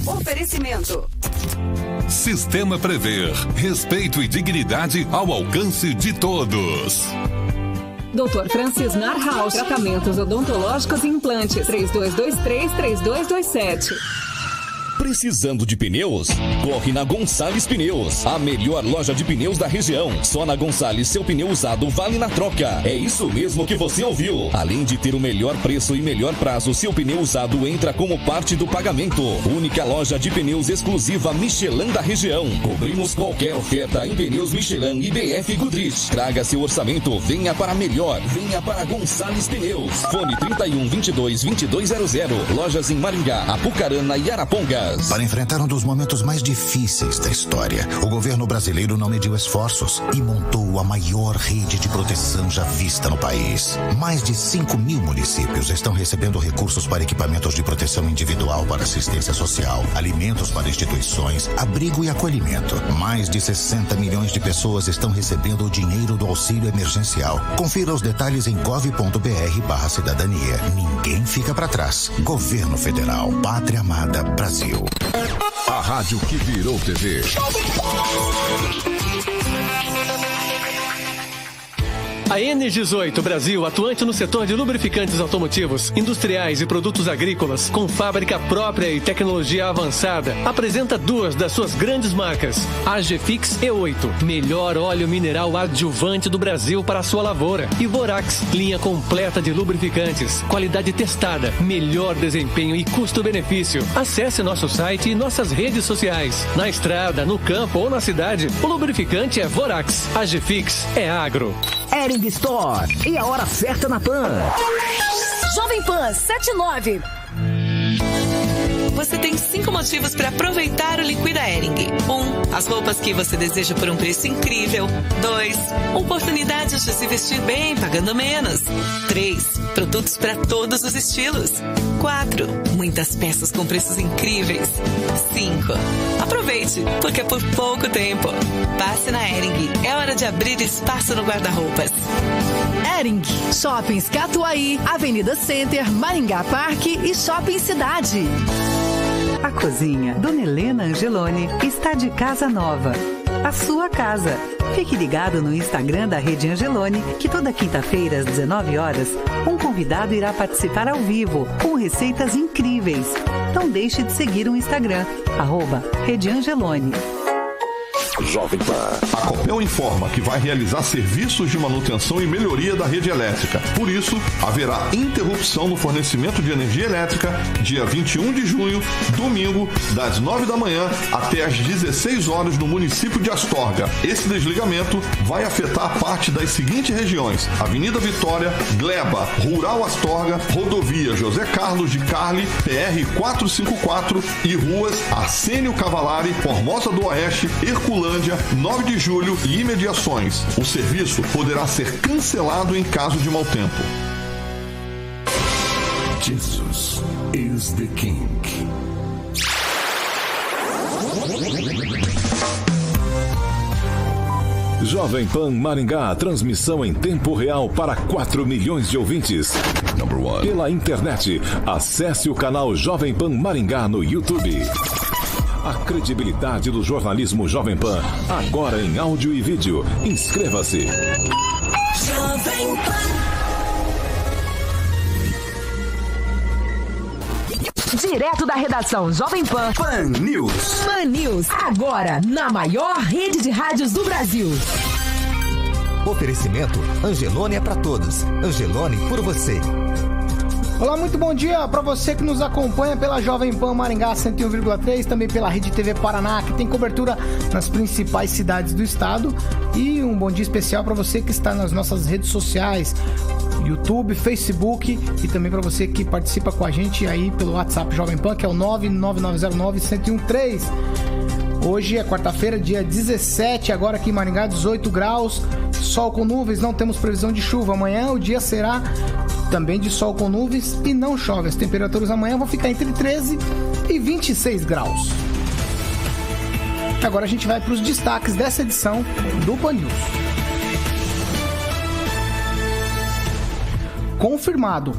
Oferecimento. Sistema Prever. Respeito e dignidade ao alcance de todos. Dr. Francis Narhaus, tratamentos odontológicos e implantes, 3223-3227. Precisando de pneus? Corre na Gonçalves Pneus, a melhor loja de pneus da região. Só na Gonçalves seu pneu usado vale na troca. É isso mesmo que você ouviu. Além de ter o melhor preço e melhor prazo, seu pneu usado entra como parte do pagamento. Única loja de pneus exclusiva Michelin da região. Cobrimos qualquer oferta em pneus Michelin e BF Goodrich. Traga seu orçamento, venha para melhor. Venha para Gonçalves Pneus. Fone 3122-2200. Lojas em Maringá, Apucarana e Arapongas. Para enfrentar um dos momentos mais difíceis da história, o governo brasileiro não mediu esforços e montou a maior rede de proteção já vista no país. Mais de 5.000 municípios estão recebendo recursos para equipamentos de proteção individual para assistência social, alimentos para instituições, abrigo e acolhimento. Mais de 60 milhões de pessoas estão recebendo o dinheiro do auxílio emergencial. Confira os detalhes em gov.br/cidadania. Ninguém fica para trás. Governo Federal. Pátria Amada Brasil. A rádio que virou TV. A N18 Brasil, atuante no setor de lubrificantes automotivos, industriais e produtos agrícolas, com fábrica própria e tecnologia avançada, apresenta duas das suas grandes marcas. A G-Fix E8, melhor óleo mineral adjuvante do Brasil para a sua lavoura. E Vorax, linha completa de lubrificantes, qualidade testada, melhor desempenho e custo-benefício. Acesse nosso site e nossas redes sociais. Na estrada, no campo ou na cidade, o lubrificante é Vorax. A G-Fix é agro. Hering Store. E a hora certa na Pan. Jovem Pan 79. Você tem 5 motivos para aproveitar o Liquida Hering. 1. As roupas que você deseja por um preço incrível. 2. Oportunidades de se vestir bem, pagando menos. 3. Produtos para todos os estilos. 4. Muitas peças com preços incríveis. 5. Aproveite, porque é por pouco tempo. Passe na Hering. É hora de abrir espaço no guarda-roupas. Hering. Shoppings Catuaí, Avenida Center, Maringá Parque e Shopping Cidade. A cozinha Dona Helena Angeloni está de casa nova. A sua casa. Fique ligado no Instagram da Rede Angeloni, que toda quinta-feira às 19 horas, um convidado irá participar ao vivo com receitas incríveis. Não deixe de seguir o Instagram, @Rede Angeloni. Jovem Pan. A Copel informa que vai realizar serviços de manutenção e melhoria da rede elétrica. Por isso, haverá interrupção no fornecimento de energia elétrica dia 21 de junho, domingo, das 9 da manhã até às 16 horas no município de Astorga. Esse desligamento vai afetar parte das seguintes regiões: Avenida Vitória, Gleba, Rural Astorga, Rodovia José Carlos de Carli, PR 454 e ruas Arsênio Cavalari, Formosa do Oeste, Herculândia, 9 de julho e imediações. O serviço poderá ser cancelado em caso de mau tempo. Jesus is the King. Jovem Pan Maringá, transmissão em tempo real para 4 milhões de ouvintes. Pela internet, acesse o canal Jovem Pan Maringá no YouTube. A credibilidade do jornalismo Jovem Pan, agora em áudio e vídeo. Inscreva-se. Jovem Pan. Direto da redação Jovem Pan. Pan News. Pan News, agora na maior rede de rádios do Brasil. Oferecimento Angeloni é para todos. Angeloni por você. Olá, muito bom dia para você que nos acompanha pela Jovem Pan Maringá 101,3, também pela Rede TV Paraná, que tem cobertura nas principais cidades do estado. E um bom dia especial para você que está nas nossas redes sociais, YouTube, Facebook, e também para você que participa com a gente aí pelo WhatsApp Jovem Pan, que é o 99909-1013. Hoje é quarta-feira, dia 17, agora aqui em Maringá, 18 graus, sol com nuvens, não temos previsão de chuva. Amanhã o dia será também de sol com nuvens e não chove. As temperaturas amanhã vão ficar entre 13 e 26 graus. Agora a gente vai para os destaques dessa edição do Pan News. Confirmado,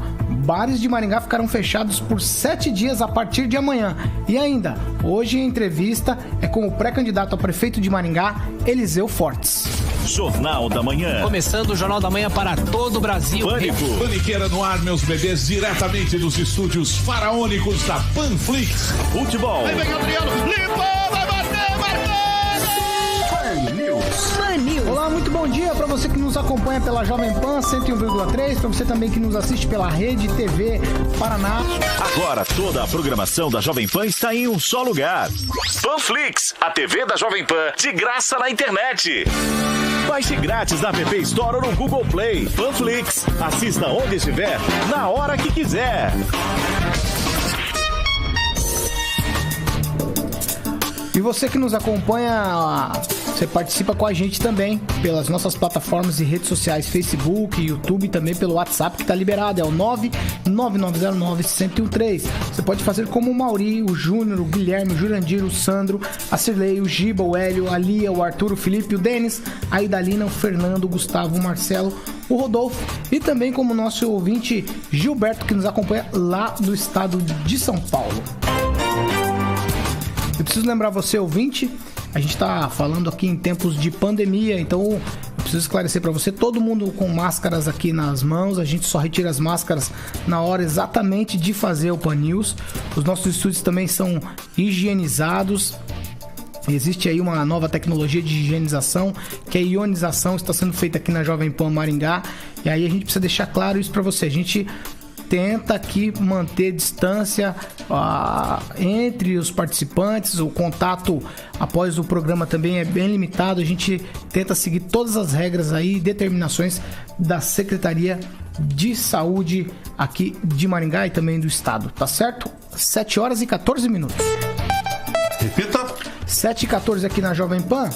bares de Maringá ficarão fechados por 7 dias a partir de amanhã. E ainda, hoje a entrevista é com o pré-candidato a prefeito de Maringá, Eliseu Fortes. Jornal da Manhã. Começando o Jornal da Manhã para todo o Brasil. Pânico. Paniqueira no ar, meus bebês, diretamente dos estúdios faraônicos da Panflix. Futebol. Aí vem Adriano, limpou, vai bater, Pan News. Olá, muito bom dia para você que nos acompanha pela Jovem Pan 101,3, para você também que nos assiste pela Rede TV Paraná. Agora toda a programação da Jovem Pan está em um só lugar. Panflix, a TV da Jovem Pan, de graça na internet. Baixe grátis na App Store ou no Google Play. Panflix, assista onde estiver, na hora que quiser. E você que nos acompanha, você participa com a gente também pelas nossas plataformas e redes sociais, Facebook, YouTube, também pelo WhatsApp que está liberado, é o 99909-1013. Você pode fazer como o Mauri, o Júnior, o Guilherme, o Jurandir, o Sandro, a Cirlei, o Giba, o Hélio, a Lia, o Arthur, o Felipe, o Denis, a Idalina, o Fernando, o Gustavo, o Marcelo, o Rodolfo e também como nosso ouvinte Gilberto, que nos acompanha lá do estado de São Paulo. Eu preciso lembrar você, ouvinte, a gente está falando aqui em tempos de pandemia, então eu preciso esclarecer para você, todo mundo com máscaras aqui nas mãos, a gente só retira as máscaras na hora exatamente de fazer o Pan News. Os nossos estúdios também são higienizados. Existe aí uma nova tecnologia de higienização, que é a ionização, está sendo feita aqui na Jovem Pan Maringá, e aí a gente precisa deixar claro isso para você. A gente tenta aqui manter distância entre os participantes, o contato após o programa também é bem limitado, a gente tenta seguir todas as regras aí, determinações da Secretaria de Saúde aqui de Maringá e também do estado, tá certo? 7 horas e 14 minutos. Repita. 7h14 aqui na Jovem Pan.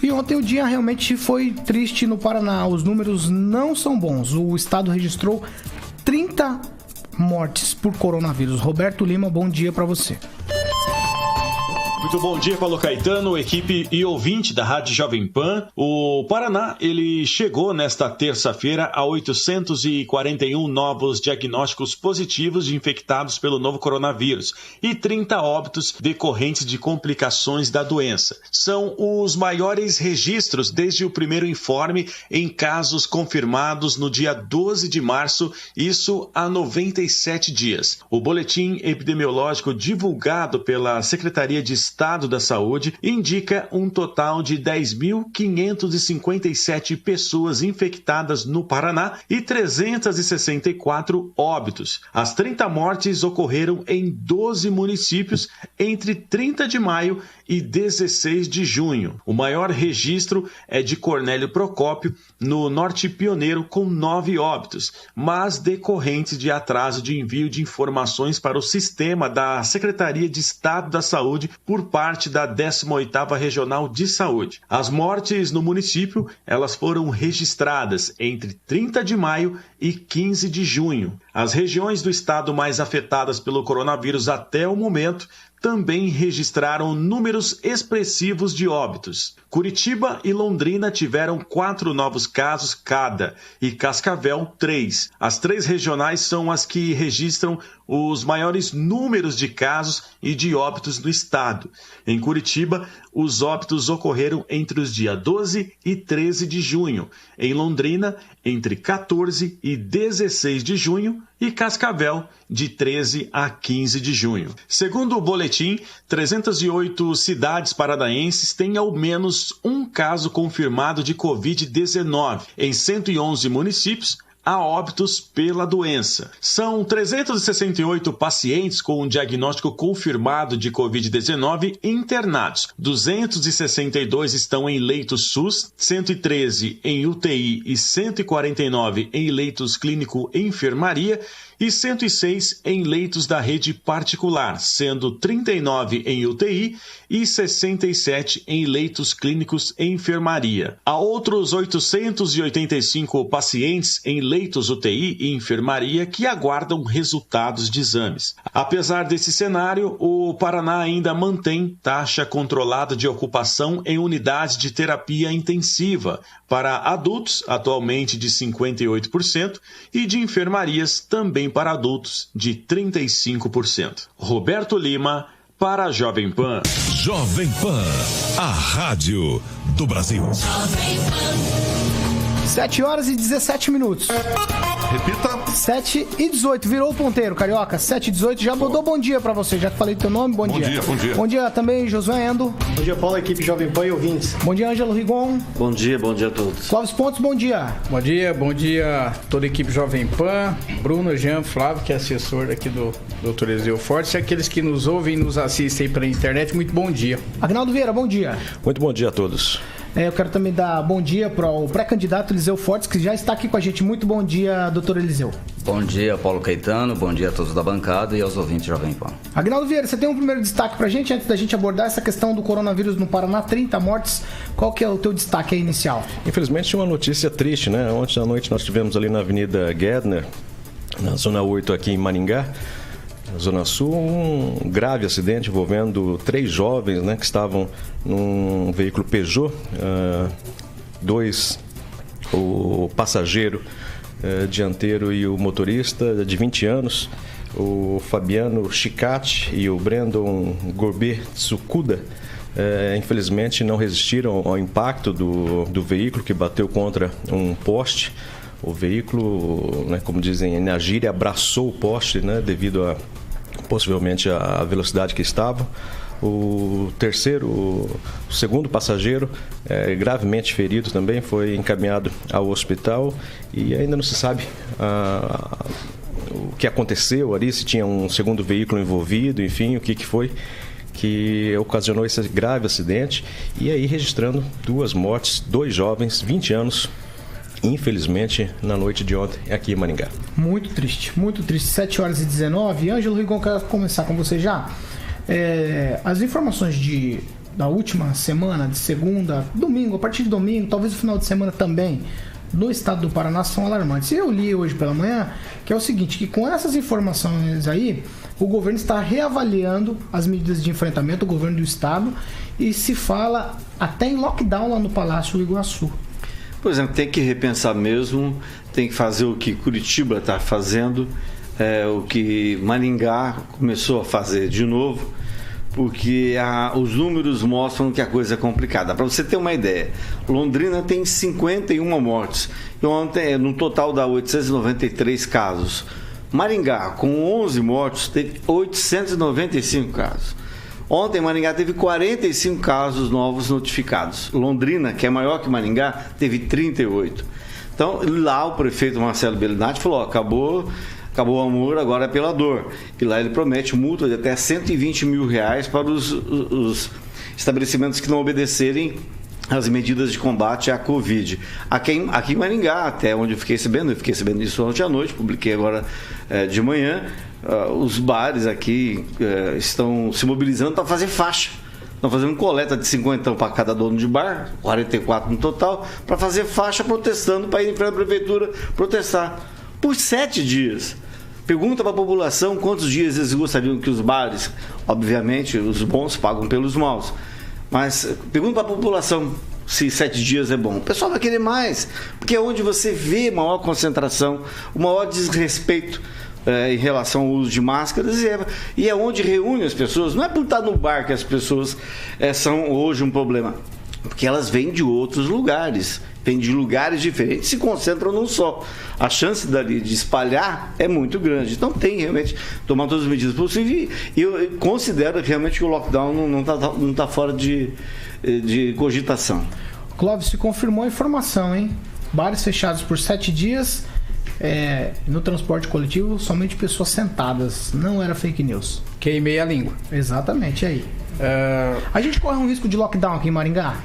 E ontem o dia realmente foi triste no Paraná, os números não são bons, o estado registrou 30 mortes por coronavírus. Roberto Lima, bom dia para você. Muito bom dia, Paulo Caetano, equipe e ouvinte da Rádio Jovem Pan. O Paraná, ele chegou nesta terça-feira a 841 novos diagnósticos positivos de infectados pelo novo coronavírus e 30 óbitos decorrentes de complicações da doença. São os maiores registros desde o primeiro informe em casos confirmados no dia 12 de março, isso há 97 dias. O boletim epidemiológico divulgado pela Secretaria de Estado da Saúde indica um total de 10.557 pessoas infectadas no Paraná e 364 óbitos. As 30 mortes ocorreram em 12 municípios entre 30 de maio e 16 de junho. O maior registro é de Cornélio Procópio, no Norte Pioneiro, com 9 óbitos, mas decorrentes de atraso de envio de informações para o sistema da Secretaria de Estado da Saúde por parte da 18ª Regional de Saúde. As mortes no município, elas foram registradas entre 30 de maio e 15 de junho. As regiões do estado mais afetadas pelo coronavírus até o momento também registraram números expressivos de óbitos. Curitiba e Londrina tiveram 4 novos casos cada e Cascavel 3. As 3 regionais são as que registram os maiores números de casos e de óbitos no estado. Em Curitiba, os óbitos ocorreram entre os dias 12 e 13 de junho. Em Londrina, entre 14 e 16 de junho e Cascavel, de 13 a 15 de junho. Segundo o boletim, 308 cidades paranaenses têm ao menos um caso confirmado de Covid-19. Em 111 municípios, há óbitos pela doença. São 368 pacientes com um diagnóstico confirmado de Covid-19 internados. 262 estão em leitos SUS, 113 em UTI e 149 em leitos clínico-enfermaria e 106 em leitos da rede particular, sendo 39 em UTI e 67 em leitos clínicos e enfermaria. Há outros 885 pacientes em leitos UTI e enfermaria que aguardam resultados de exames. Apesar desse cenário, o Paraná ainda mantém taxa controlada de ocupação em unidades de terapia intensiva para adultos, atualmente de 58%, e de enfermarias também também para adultos, de 35%. Roberto Lima, para a Jovem Pan. Jovem Pan, a rádio do Brasil. 7h17. Repita. 7h18. Virou o ponteiro, Carioca. 7h18. Já mandou bom dia pra você. Já falei teu nome. Bom dia. Bom dia. Bom dia também, Josué Endo. Bom dia, Paulo, equipe Jovem Pan e ouvintes. Bom dia, Ângelo Rigon. Bom dia a todos. Clóvis Pontes, bom dia. Bom dia toda a equipe Jovem Pan, Bruno, Jean, Flávio, que é assessor aqui do Dr. Eliseu Fortes, e aqueles que nos ouvem e nos assistem pela internet, muito bom dia. Agnaldo Vieira, bom dia. Muito bom dia a todos. Eu quero também dar bom dia para o pré-candidato Eliseu Fortes, que já está aqui com a gente. Muito bom dia, doutor Eliseu. Bom dia, Paulo Caetano. Bom dia a todos da bancada e aos ouvintes Jovem Pan. Agnaldo Vieira, você tem um primeiro destaque para a gente, antes da gente abordar essa questão do coronavírus no Paraná, 30 mortes. Qual que é o teu destaque aí inicial? Infelizmente, uma notícia triste, né? Ontem à noite nós tivemos ali na Avenida Gedner, na Zona 8 aqui em Maringá, na Zona Sul, um grave acidente envolvendo 3 jovens, né, que estavam num veículo Peugeot, o passageiro dianteiro e o motorista de 20 anos, o Fabiano Chicati e o Brandon Gorbet Tsukuda, infelizmente não resistiram ao impacto do veículo que bateu contra um poste. O veículo, né, como dizem na gíria, abraçou o poste, né, devido possivelmente à velocidade que estava. O segundo passageiro, gravemente ferido também, foi encaminhado ao hospital e ainda não se sabe o que aconteceu ali, se tinha um segundo veículo envolvido, enfim, o que foi que ocasionou esse grave acidente. E aí registrando 2 mortes, 2 jovens, 20 anos, infelizmente, na noite de ontem, aqui em Maringá. Muito triste, 7h19. Ângelo Rigon, quero começar com você já. As informações da última semana, de segunda, domingo, a partir de domingo, talvez no final de semana também, no estado do Paraná, são alarmantes. Eu li hoje pela manhã que é o seguinte, que com essas informações aí, o governo está reavaliando as medidas de enfrentamento, o governo do estado, e se fala até em lockdown lá no Palácio Iguaçu. Por exemplo, tem que repensar mesmo, tem que fazer o que Curitiba está fazendo, o que Maringá começou a fazer de novo, porque os números mostram que a coisa é complicada. Para você ter uma ideia, Londrina tem 51 mortes, e ontem, no total dá 893 casos. Maringá, com 11 mortos, teve 895 casos. Ontem, Maringá teve 45 casos novos notificados. Londrina, que é maior que Maringá, teve 38. Então, lá o prefeito Marcelo Bellinati falou, acabou o amor, agora é pela dor. E lá ele promete multa de até R$120 mil para os estabelecimentos que não obedecerem as medidas de combate à Covid. Aqui em Maringá, até onde eu fiquei sabendo isso ontem à noite, publiquei agora de manhã, os bares aqui estão se mobilizando para fazer faixa. Estão fazendo coleta de 50 para cada dono de bar, 44 no total, para fazer faixa protestando, para ir em frente à prefeitura protestar. Por 7 dias. Pergunta para a população quantos dias eles gostariam que os bares, obviamente, os bons pagam pelos maus, mas pergunta para a população se 7 dias é bom. O pessoal vai querer mais, porque é onde você vê maior concentração, o maior desrespeito em relação ao uso de máscaras, e é onde reúne as pessoas. Não é por estar no bar que as pessoas são hoje um problema, porque elas vêm de outros lugares, vêm de lugares diferentes, se concentram num só. A chance dali de espalhar é muito grande. Então tem realmente tomar todas as medidas possíveis, e eu considero realmente que o lockdown não está fora de cogitação. Clóvis, se confirmou a informação, hein? Bares fechados por 7 dias, no transporte coletivo, somente pessoas sentadas. Não era fake news. Queimei a língua. Exatamente, aí. A gente corre um risco de lockdown aqui em Maringá?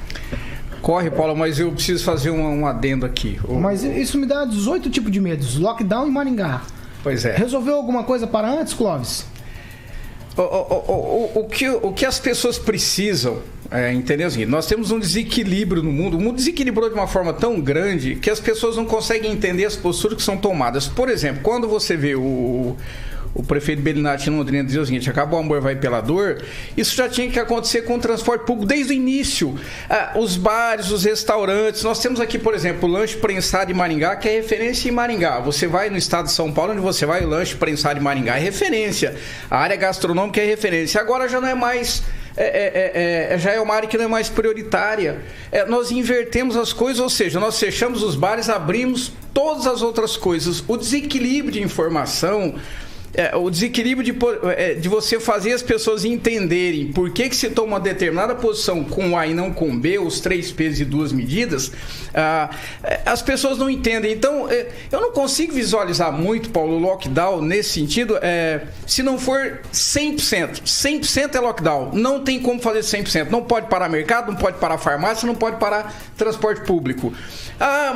Corre, Paulo, mas eu preciso fazer um adendo aqui. Mas isso me dá 18 tipos de medos. Lockdown em Maringá. Pois é. Resolveu alguma coisa para antes, Clóvis? O que as pessoas precisam, entendeu? Nós temos um desequilíbrio no mundo. O mundo desequilibrou de uma forma tão grande que as pessoas não conseguem entender as posturas que são tomadas. Por exemplo, quando você vê o o prefeito Bellinati em Londrina dizia o seguinte: acabou o amor, vai pela dor. Isso já tinha que acontecer com o transporte público desde o início. Os bares, os restaurantes. Nós temos aqui, por exemplo, o lanche prensado em Maringá, que é referência em Maringá. Você vai no estado de São Paulo, onde você vai, o lanche prensado em Maringá é referência. A área gastronômica é referência. Agora já não é mais... já é uma área que não é mais prioritária. Nós invertemos as coisas, ou seja, nós fechamos os bares, abrimos todas as outras coisas. O desequilíbrio de informação, o desequilíbrio de você fazer as pessoas entenderem por que se toma uma determinada posição com A e não com B, os 3 pesos e 2 medidas, as pessoas não entendem. Então, eu não consigo visualizar muito, Paulo, o lockdown nesse sentido, se não for 100%. 100% é lockdown. Não tem como fazer 100%. Não pode parar mercado, não pode parar farmácia, não pode parar transporte público.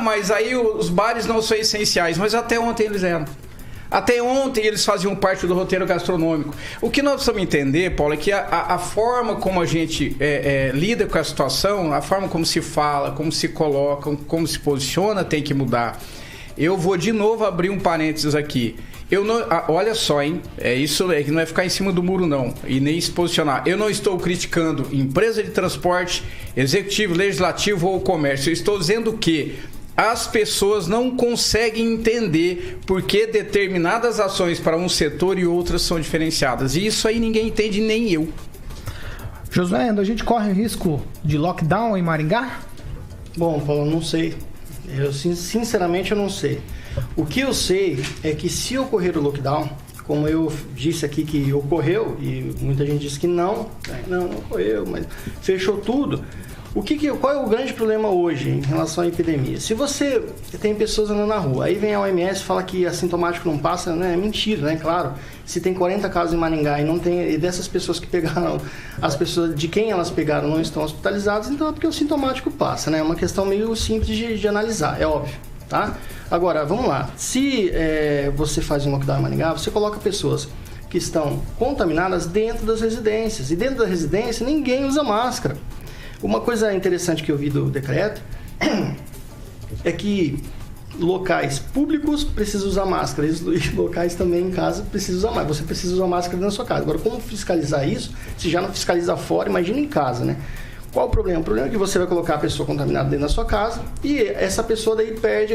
Mas aí os bares não são essenciais. Mas até ontem eles eram. Até ontem eles faziam parte do roteiro gastronômico. O que nós precisamos entender, Paulo, é que a forma como a gente lida com a situação, a forma como se fala, como se coloca, como se posiciona, tem que mudar. Eu vou de novo abrir um parênteses aqui. Olha só, hein? Isso não é ficar em cima do muro, não, e nem se posicionar. Eu não estou criticando empresa de transporte, executivo, legislativo ou comércio. Eu estou dizendo que as pessoas não conseguem entender por que determinadas ações para um setor e outras são diferenciadas. E isso aí ninguém entende, nem eu. Josué, a gente corre o risco de lockdown em Maringá? Bom, Paulo, não sei. Sinceramente, eu não sei. O que eu sei é que se ocorrer o lockdown, como eu disse aqui que ocorreu, e muita gente disse que não ocorreu, mas fechou tudo. Qual é o grande problema hoje em relação à epidemia? Se você tem pessoas andando na rua, aí vem a OMS e fala que assintomático não passa, né? É mentira, né? Claro, se tem 40 casos em Maringá e dessas pessoas que pegaram, as pessoas de quem elas pegaram não estão hospitalizadas, então é porque o sintomático passa, né? É uma questão meio simples de analisar, é óbvio, tá? Agora, vamos lá. Se você faz um lockdown em Maringá, você coloca pessoas que estão contaminadas dentro das residências, e dentro da residência ninguém usa máscara. Uma coisa interessante que eu vi do decreto é que locais públicos precisam usar máscara e locais também em casa precisam usar máscara. Você precisa usar máscara dentro da sua casa. Agora, como fiscalizar isso? Se já não fiscaliza fora, imagina em casa, né? Qual o problema? O problema é que você vai colocar a pessoa contaminada dentro da sua casa e essa pessoa daí perde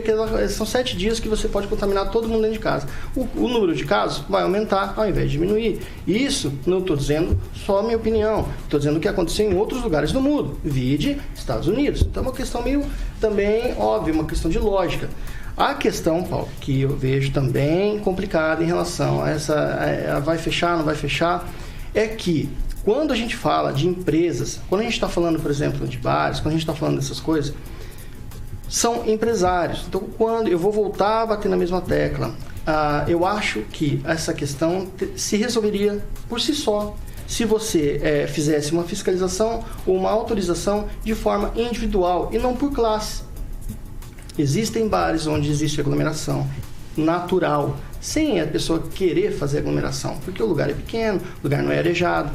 são 7 dias que você pode contaminar todo mundo dentro de casa. O número de casos vai aumentar ao invés de diminuir. Isso não estou dizendo só a minha opinião, estou dizendo o que aconteceu em outros lugares do mundo, vide Estados Unidos. Então é uma questão meio também óbvia, uma questão de lógica. A questão, Paulo, que eu vejo também complicada em relação a essa vai fechar, não vai fechar, é que quando a gente fala de empresas, quando a gente está falando, por exemplo, de bares, quando a gente está falando dessas coisas, são empresários. Então, quando eu vou voltar a bater na mesma tecla, eu acho que essa questão se resolveria por si só, se você fizesse uma fiscalização ou uma autorização de forma individual e não por classe. Existem bares onde existe aglomeração natural, sem a pessoa querer fazer aglomeração, porque o lugar é pequeno, o lugar não é arejado.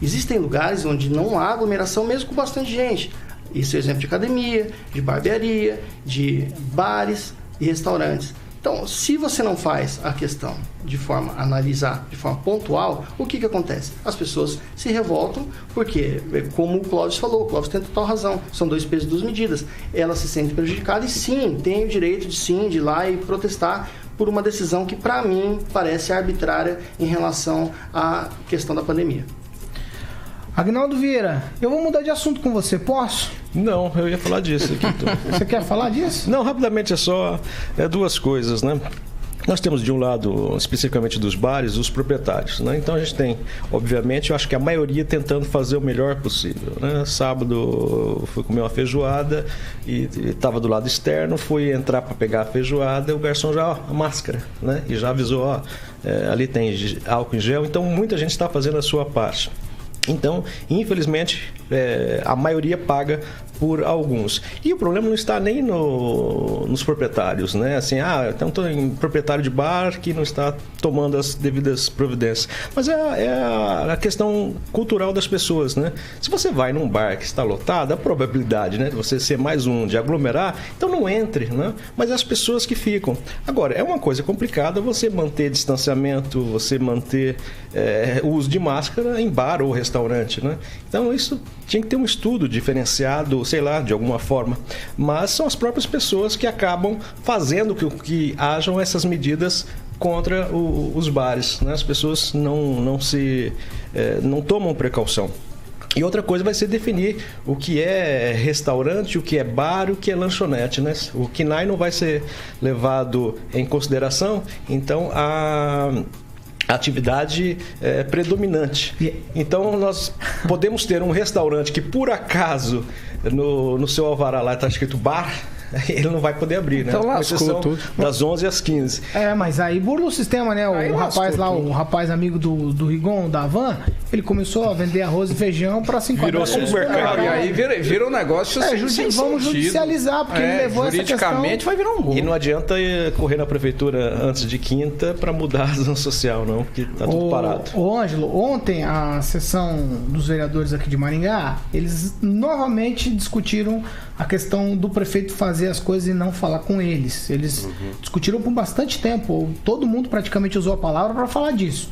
Existem lugares onde não há aglomeração mesmo com bastante gente. Isso é exemplo de academia, de barbearia, de bares e restaurantes. Então, se você não faz a questão de forma analisar, de forma pontual, o que acontece? As pessoas se revoltam porque, como o Clóvis falou, o Clóvis tem total razão, são 2 pesos e 2 medidas. Elas se sentem prejudicadas e sim, tem o direito de ir lá e protestar por uma decisão que, para mim, parece arbitrária em relação à questão da pandemia. Agnaldo Vieira, eu vou mudar de assunto com você, posso? Não, eu ia falar disso aqui. Então. Você quer falar disso? Não, rapidamente é só 2 coisas, né? Nós temos de um lado, especificamente dos bares, os proprietários, né? Então a gente tem, obviamente, eu acho que a maioria tentando fazer o melhor possível, né? Sábado fui comer uma feijoada e estava do lado externo, fui entrar para pegar a feijoada, o garçom já, a máscara, né? E já avisou, ali tem álcool em gel, então muita gente está fazendo a sua parte. Então, infelizmente, a maioria paga por alguns. E o problema não está nem nos proprietários, né? Assim, então tem proprietário de bar que não está tomando as devidas providências. Mas é a questão cultural das pessoas, né? Se você vai num bar que está lotado, a probabilidade, né, de você ser mais um, de aglomerar, então não entre, né? Mas as pessoas que ficam. Agora, é uma coisa complicada você manter distanciamento, você manter o uso de máscara em bar ou restaurante, né? Então isso tinha que ter um estudo diferenciado, sei lá, de alguma forma. Mas são as próprias pessoas que acabam fazendo que hajam essas medidas contra os bares, né? As pessoas não tomam precaução. E outra coisa vai ser definir o que é restaurante, o que é bar, o que é lanchonete, né? O KNAI não vai ser levado em consideração, então a atividade predominante. Então nós podemos ter um restaurante que por acaso no seu alvará lá está escrito bar, ele não vai poder abrir, né? Então lascou tudo. Das 11 às 15. Mas aí burla o sistema, né? O rapaz lá, o rapaz amigo do Rigon, da Van, ele começou a vender arroz e feijão para 50 Virou supermercado. E aí virou um negócio vamos judicializar, porque ele levou essa questão. Juridicamente vai virar um rolo. E não adianta correr na prefeitura antes de quinta para mudar a ação social, não, porque tá tudo parado. Ô Ângelo, ontem a sessão dos vereadores aqui de Maringá, eles novamente discutiram a questão do prefeito fazer as coisas e não falar com eles. Eles discutiram por bastante tempo. Todo mundo praticamente usou a palavra para falar disso.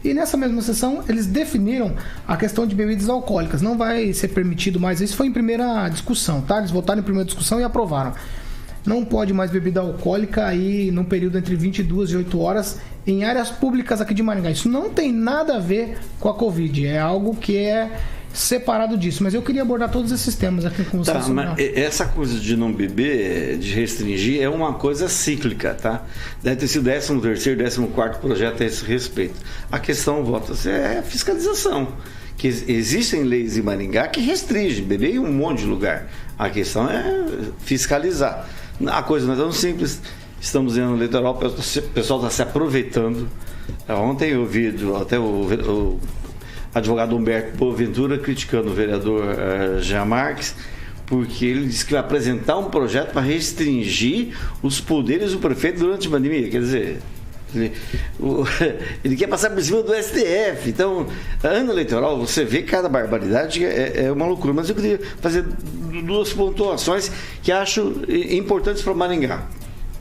E nessa mesma sessão, eles definiram a questão de bebidas alcoólicas. Não vai ser permitido mais. Isso foi em primeira discussão, tá? Eles votaram em primeira discussão e aprovaram. Não pode mais bebida alcoólica aí num período entre 22 e 8 horas em áreas públicas aqui de Maringá. Isso não tem nada a ver com a Covid. É algo que é separado disso, mas eu queria abordar todos esses temas aqui com vocês. Mas essa coisa de não beber, de restringir, é uma coisa cíclica, tá? Deve ter sido 13º, 14º projeto a esse respeito. A questão, votos, é fiscalização. Que existem leis em Maringá que restringem beber em um monte de lugar. A questão é fiscalizar. A coisa não é tão simples. Estamos em ano eleitoral, o pessoal está se aproveitando. Ontem eu vi até o advogado Humberto Boaventura criticando o vereador Jean Marques, porque ele disse que vai apresentar um projeto para restringir os poderes do prefeito durante a pandemia. Quer dizer, ele quer passar por cima do STF. Então, ano eleitoral, você vê cada barbaridade, é uma loucura. Mas eu queria fazer duas pontuações que acho importantes para Maringá.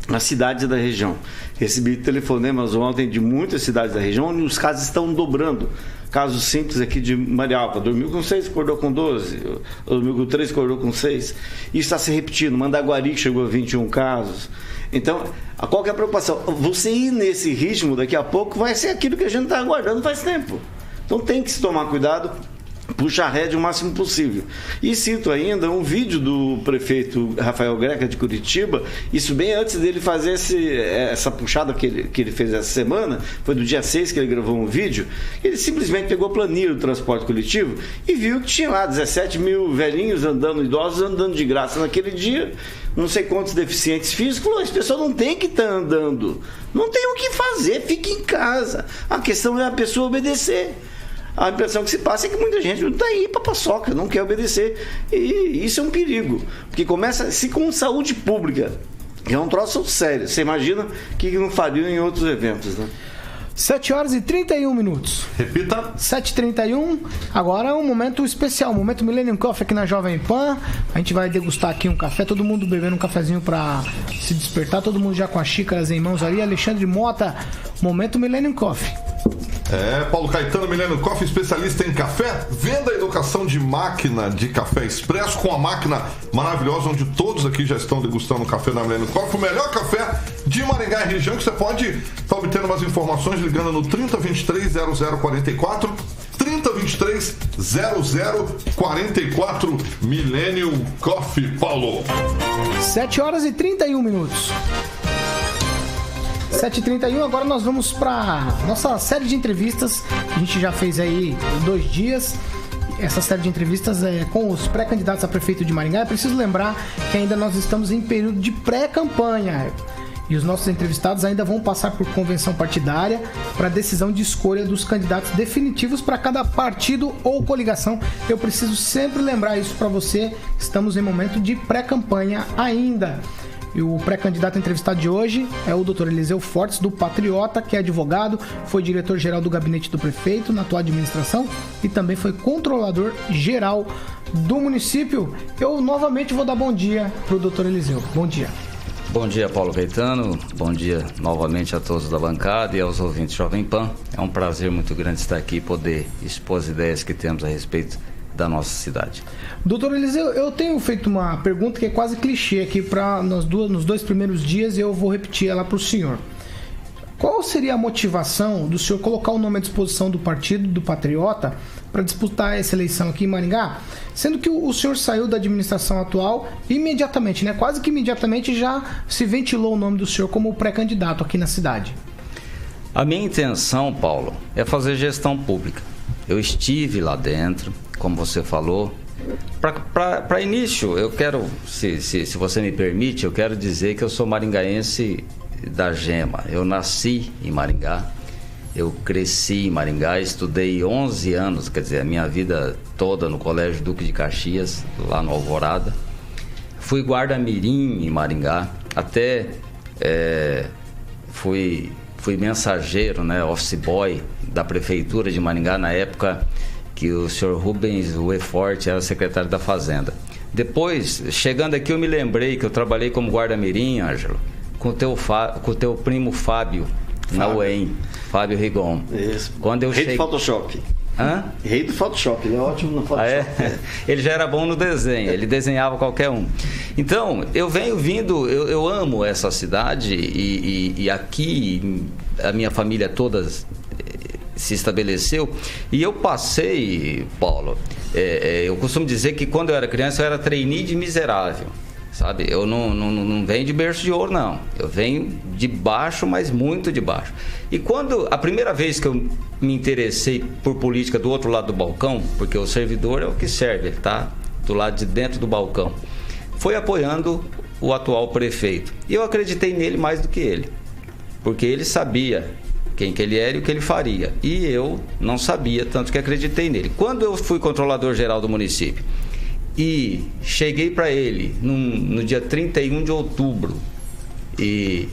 As cidades da região. Recebi telefonemas ontem de muitas cidades da região onde os casos estão dobrando. Casos simples aqui de Marialva, dormiu com 6, acordou com 12, dormiu com 3, acordou com 6. Isso está se repetindo. Mandaguari chegou a 21 casos. Então, qual que é a preocupação? Você ir nesse ritmo, daqui a pouco, vai ser aquilo que a gente está aguardando faz tempo. Então tem que se tomar cuidado, puxar a rédea o máximo possível. E cito ainda um vídeo do prefeito Rafael Greca de Curitiba, isso bem antes dele fazer essa puxada que ele fez essa semana, foi do dia 6 que ele gravou um vídeo, ele simplesmente pegou a planilha do transporte coletivo e viu que tinha lá 17 mil velhinhos idosos andando de graça naquele dia, não sei quantos deficientes físicos, falou, esse pessoal não tem que estar andando, não tem o que fazer, fique em casa. A questão é a pessoa obedecer. A impressão que se passa é que muita gente não está aí para paçoca, não quer obedecer. E isso é um perigo. Porque começa-se com saúde pública, que é um troço sério. Você imagina o que não fariam em outros eventos, né? 7h31. Repita. 7h31. Agora é um momento especial, um momento Millennium Coffee aqui na Jovem Pan. A gente vai degustar aqui um café, todo mundo bebendo um cafezinho para se despertar, todo mundo já com as xícaras em mãos ali. Alexandre Mota, momento Millennium Coffee. Paulo Caetano, Millennium Coffee, especialista em café, venda e educação de máquina de café expresso, com a máquina maravilhosa, onde todos aqui já estão degustando o café da Millennium Coffee, o melhor café de Maringá e região, que você pode estar obtendo mais informações ligando no 3023-0044, 3023-0044, Millennium Coffee, Paulo. 7h31. 7h31, agora nós vamos para nossa série de entrevistas. A gente já fez aí 2 dias. Essa série de entrevistas é com os pré-candidatos a prefeito de Maringá. É preciso lembrar que ainda nós estamos em período de pré-campanha. E os nossos entrevistados ainda vão passar por convenção partidária para decisão de escolha dos candidatos definitivos para cada partido ou coligação. Eu preciso sempre lembrar isso para você. Estamos em momento de pré-campanha ainda. E o pré-candidato entrevistado de hoje é o Dr. Eliseu Fortes, do Patriota, que é advogado, foi diretor-geral do gabinete do prefeito na atual administração e também foi controlador-geral do município. Eu novamente vou dar bom dia para o Dr. Eliseu. Bom dia. Bom dia, Paulo Caetano. Bom dia novamente a todos da bancada e aos ouvintes Jovem Pan. É um prazer muito grande estar aqui e poder expor as ideias que temos a respeito da nossa cidade. Doutor Eliseu, eu tenho feito uma pergunta que é quase clichê aqui nos dois primeiros dias e eu vou repetir ela para o senhor. Qual seria a motivação do senhor colocar o nome à disposição do partido, do Patriota, para disputar essa eleição aqui em Maringá? Sendo que o senhor saiu da administração atual imediatamente, né? Quase que imediatamente já se ventilou o nome do senhor como pré-candidato aqui na cidade. A minha intenção, Paulo, é fazer gestão pública. Eu estive lá dentro, como você falou. Para início, eu quero, se você me permite, eu quero dizer que eu sou maringaense da gema. Eu nasci em Maringá, eu cresci em Maringá, estudei 11 anos, quer dizer, a minha vida toda no Colégio Duque de Caxias, lá no Alvorada. Fui guarda-mirim em Maringá, até fui mensageiro, né, office boy da Prefeitura de Maringá na época que o senhor Rubens Ueforte era secretário da Fazenda. Depois, chegando aqui, eu me lembrei que eu trabalhei como guarda-mirim, Ângelo, com o teu primo Fábio, na UEM, Fábio Rigon. Isso. Quando eu Rei do Photoshop. Hã? Rei do Photoshop, ele é ótimo no Photoshop. Ele já era bom no desenho, ele desenhava qualquer um. Então, eu venho vindo, eu amo essa cidade e aqui a minha família toda se estabeleceu e eu passei, Paulo, eu costumo dizer que quando eu era criança eu era trainee de miserável. Sabe, eu não venho de berço de ouro, não. Eu venho de baixo, mas muito de baixo. E quando a primeira vez que eu me interessei por política do outro lado do balcão, porque o servidor é o que serve, ele está do lado de dentro do balcão, foi apoiando o atual prefeito. E eu acreditei nele mais do que ele, porque ele sabia quem que ele era e o que ele faria. E eu não sabia, tanto que acreditei nele. Quando eu fui controlador-geral do município, e cheguei para ele no dia 31 de outubro e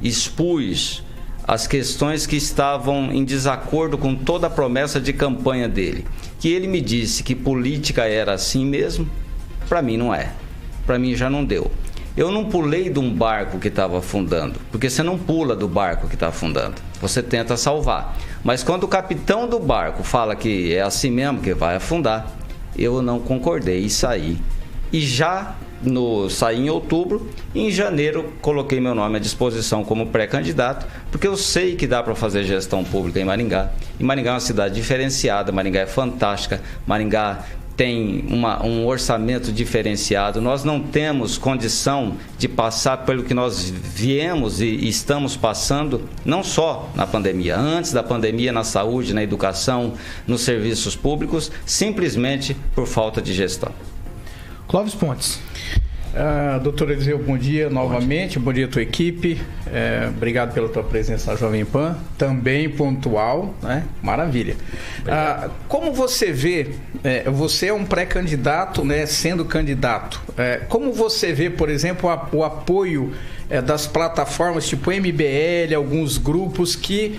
expus as questões que estavam em desacordo com toda a promessa de campanha dele. Que ele me disse que política era assim mesmo, para mim não é. Para mim já não deu. Eu não pulei de um barco que estava afundando, porque você não pula do barco que está afundando, você tenta salvar. Mas quando o capitão do barco fala que é assim mesmo que vai afundar, eu não concordei e saí. E já saí em outubro, e em janeiro coloquei meu nome à disposição como pré-candidato, porque eu sei que dá para fazer gestão pública em Maringá. E Maringá é uma cidade diferenciada, Maringá é fantástica, Maringá tem um orçamento diferenciado. Nós não temos condição de passar pelo que nós viemos e estamos passando, não só na pandemia, antes da pandemia, na saúde, na educação, nos serviços públicos, simplesmente por falta de gestão. Clóvis Pontes. Doutor Eliseu, bom dia novamente, bom dia à tua equipe, obrigado pela tua presença na Jovem Pan, também pontual, né? Maravilha. Como você vê, você é um pré-candidato, né, sendo candidato, como você vê, por exemplo, o apoio das plataformas tipo MBL, alguns grupos que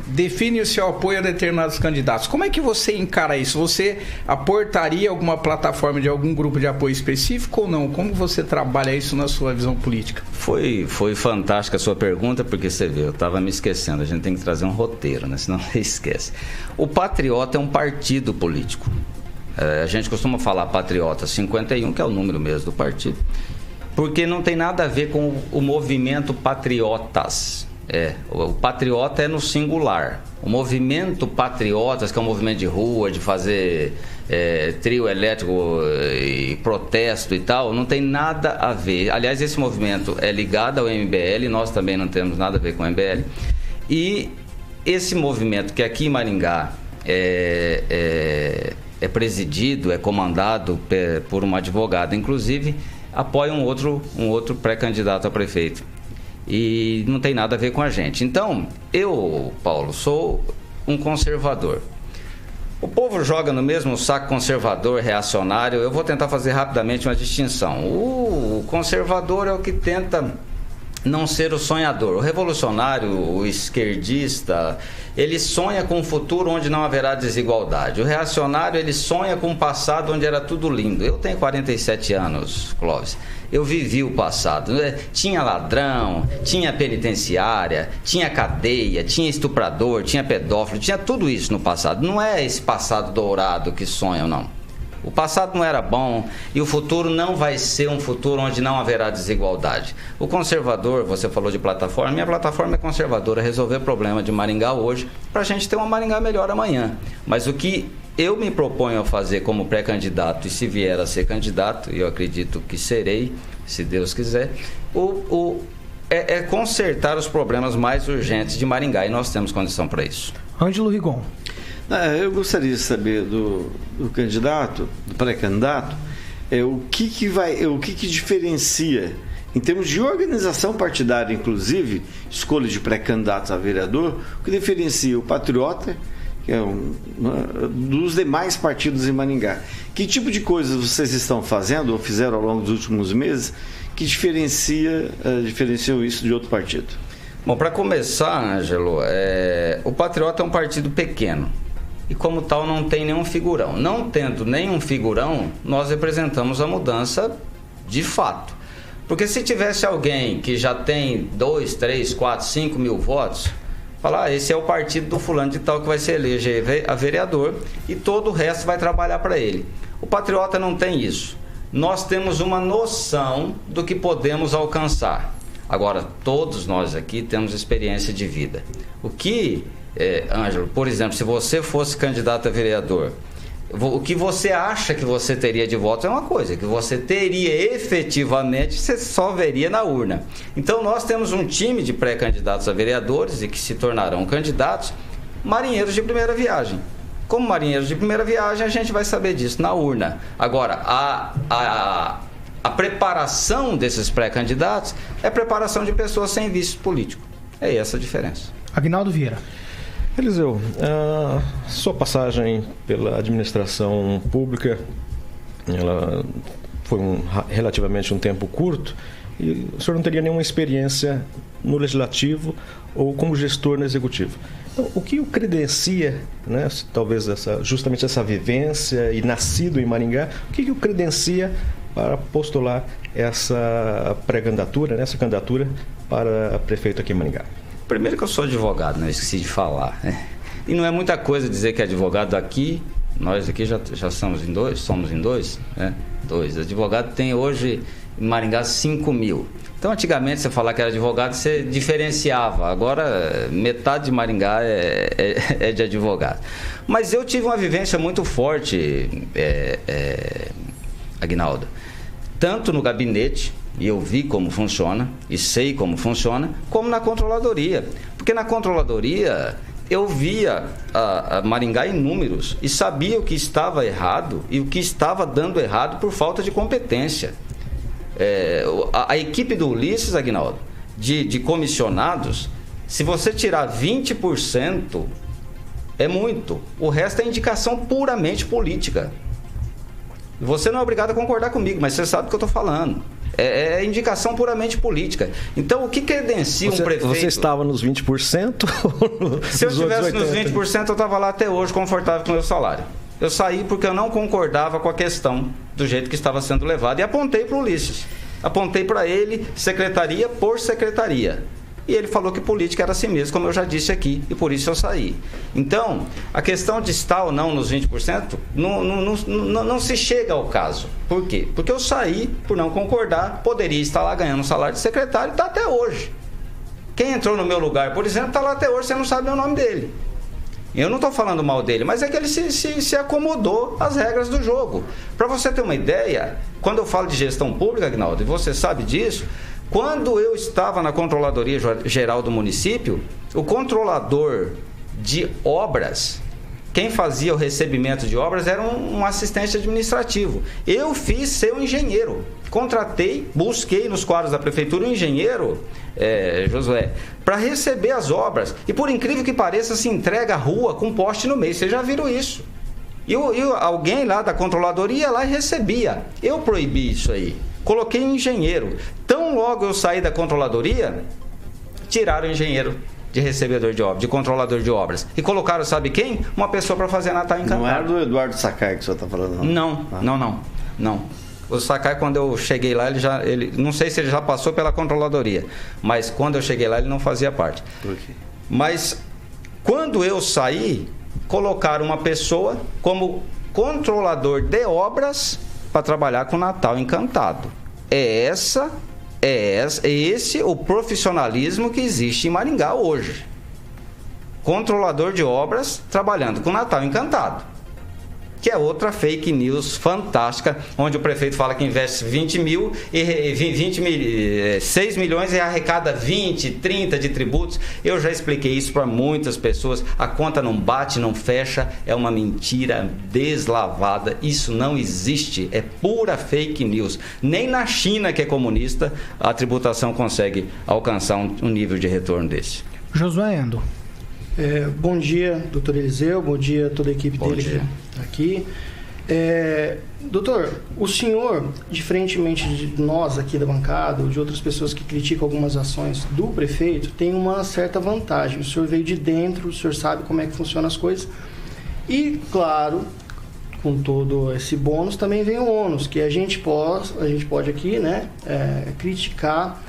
definem o seu apoio a determinados candidatos? Como é que você encara isso? Você aportaria alguma plataforma de algum grupo de apoio específico ou não? Como você trabalha isso na sua visão política? Foi fantástica a sua pergunta, porque você vê, eu estava me esquecendo, a gente tem que trazer um roteiro, né? Senão você esquece. O Patriota é um partido político. A gente costuma falar Patriota 51, que é o número mesmo do partido, porque não tem nada a ver com o movimento Patriotas. O patriota é no singular. O movimento Patriotas, que é um movimento de rua, de fazer trio elétrico e protesto e tal, não tem nada a ver. Aliás, esse movimento é ligado ao MBL, nós também não temos nada a ver com o MBL. E esse movimento que aqui em Maringá é presidido, é comandado por uma advogada, inclusive, apoia um outro pré-candidato a prefeito. E não tem nada a ver com a gente. Então, eu, Paulo, sou um conservador. O povo joga no mesmo saco conservador, reacionário. Eu vou tentar fazer rapidamente uma distinção. O conservador é o que tenta não ser o sonhador. O revolucionário, o esquerdista, ele sonha com um futuro onde não haverá desigualdade. O reacionário, ele sonha com um passado onde era tudo lindo. Eu tenho 47 anos, Clóvis. Eu vivi o passado. Tinha ladrão, tinha penitenciária, tinha cadeia, tinha estuprador, tinha pedófilo, tinha tudo isso no passado. Não é esse passado dourado que sonham, não. O passado não era bom e o futuro não vai ser um futuro onde não haverá desigualdade. O conservador, você falou de plataforma, minha plataforma é conservadora, resolver o problema de Maringá hoje para a gente ter uma Maringá melhor amanhã. Mas o que eu me proponho a fazer como pré-candidato, e se vier a ser candidato, e eu acredito que serei, se Deus quiser, é consertar os problemas mais urgentes de Maringá, e nós temos condição para isso. Ângelo Rigon. Eu gostaria de saber do candidato, do pré-candidato, o que diferencia, em termos de organização partidária, inclusive, escolha de pré-candidatos a vereador, o que diferencia o Patriota, que é dos demais partidos em Maringá. Que tipo de coisas vocês estão fazendo, ou fizeram ao longo dos últimos meses, que diferenciam isso de outro partido? Bom, para começar, Ângelo, o Patriota é um partido pequeno. E como tal não tem nenhum figurão. Não tendo nenhum figurão, nós representamos a mudança de fato. Porque se tivesse alguém que já tem 2, 3, 4, 5 mil votos, falar, esse é o partido do fulano de tal que vai se eleger a vereador e todo o resto vai trabalhar para ele. O Patriota não tem isso. Nós temos uma noção do que podemos alcançar. Agora, todos nós aqui temos experiência de vida. O que... Ângelo, por exemplo, se você fosse candidato a vereador, o que você acha que você teria de votos é uma coisa, que você teria efetivamente, você só veria na urna. Então nós temos um time de pré-candidatos a vereadores e que se tornarão candidatos, marinheiros de primeira viagem. Como marinheiros de primeira viagem, a gente vai saber disso na urna. Agora, a preparação desses pré-candidatos é preparação de pessoas sem vício político. É essa a diferença. Aguinaldo Vieira. Eliseu, sua passagem pela administração pública, ela foi relativamente um tempo curto, e o senhor não teria nenhuma experiência no legislativo ou como gestor no executivo. Então, o que o credencia, né, talvez justamente essa vivência e nascido em Maringá, o que o credencia para postular essa pré-candidatura, essa candidatura para prefeito aqui em Maringá? Primeiro que eu sou advogado, né? Esqueci de falar. E não é muita coisa dizer que é advogado aqui, nós aqui já somos em dois, né? 2. Advogado tem hoje em Maringá 5 mil. Então antigamente você falar que era advogado, você diferenciava. Agora metade de Maringá é de advogado. Mas eu tive uma vivência muito forte, Aguinaldo, tanto no gabinete, e eu vi como funciona, e sei como funciona, como na controladoria. Porque na controladoria eu via a Maringá em números e sabia o que estava errado e o que estava dando errado por falta de competência. A equipe do Ulisses, Aguinaldo, de comissionados, se você tirar 20%, é muito. O resto é indicação puramente política. Você não é obrigado a concordar comigo, mas você sabe do que eu estou falando. É indicação puramente política. Então, o que credencia um prefeito... Você estava nos 20%? Se eu estivesse nos 20%, eu estava lá até hoje, confortável com o meu salário. Eu saí porque eu não concordava com a questão do jeito que estava sendo levado e apontei para o Ulisses. Apontei para ele, secretaria por secretaria. E ele falou que política era assim mesmo, como eu já disse aqui, e por isso eu saí. Então, a questão de estar ou não nos 20% não se chega ao caso. Por quê? Porque eu saí por não concordar, poderia estar lá ganhando um salário de secretário e está até hoje. Quem entrou no meu lugar, por exemplo, está lá até hoje, você não sabe o nome dele. Eu não estou falando mal dele, mas é que ele se acomodou às regras do jogo. Para você ter uma ideia, quando eu falo de gestão pública, Aguinaldo, e você sabe disso, quando eu estava na Controladoria Geral do município, o controlador de obras, quem fazia o recebimento de obras era um assistente administrativo. Eu fiz ser um engenheiro. Contratei, busquei nos quadros da prefeitura um engenheiro, Josué, para receber as obras. E por incrível que pareça, se entrega a rua com poste no meio. Vocês já viram isso? E alguém lá da controladoria ia lá e recebia. Eu proibi isso aí. Coloquei um engenheiro. Tão logo eu saí da controladoria, tiraram o engenheiro de recebedor de obras, de controlador de obras. E colocaram, sabe quem? Uma pessoa para fazer Natal Encantado. Não era do Eduardo Sakai que o senhor está falando, não? Não. O Sakai, quando eu cheguei lá, ele não sei se ele já passou pela controladoria, mas quando eu cheguei lá, ele não fazia parte. Por quê? Mas quando eu saí, colocaram uma pessoa como controlador de obras para trabalhar com Natal Encantado. É esse o profissionalismo que existe em Maringá hoje. Controlador de obras trabalhando com Natal Encantado. Que é outra fake news fantástica, onde o prefeito fala que investe 6 milhões e arrecada 20, 30 de tributos. Eu já expliquei isso para muitas pessoas. A conta não bate, não fecha, é uma mentira deslavada. Isso não existe, é pura fake news. Nem na China, que é comunista, a tributação consegue alcançar um nível de retorno desse. Josué Endo. Bom dia, doutor Eliseu, bom dia a toda a equipe dele aqui. Doutor, o senhor, diferentemente de nós aqui da bancada, ou de outras pessoas que criticam algumas ações do prefeito, tem uma certa vantagem. O senhor veio de dentro, o senhor sabe como é que funcionam as coisas. E, claro, com todo esse bônus, também vem o ônus, que a gente pode aqui, né, criticar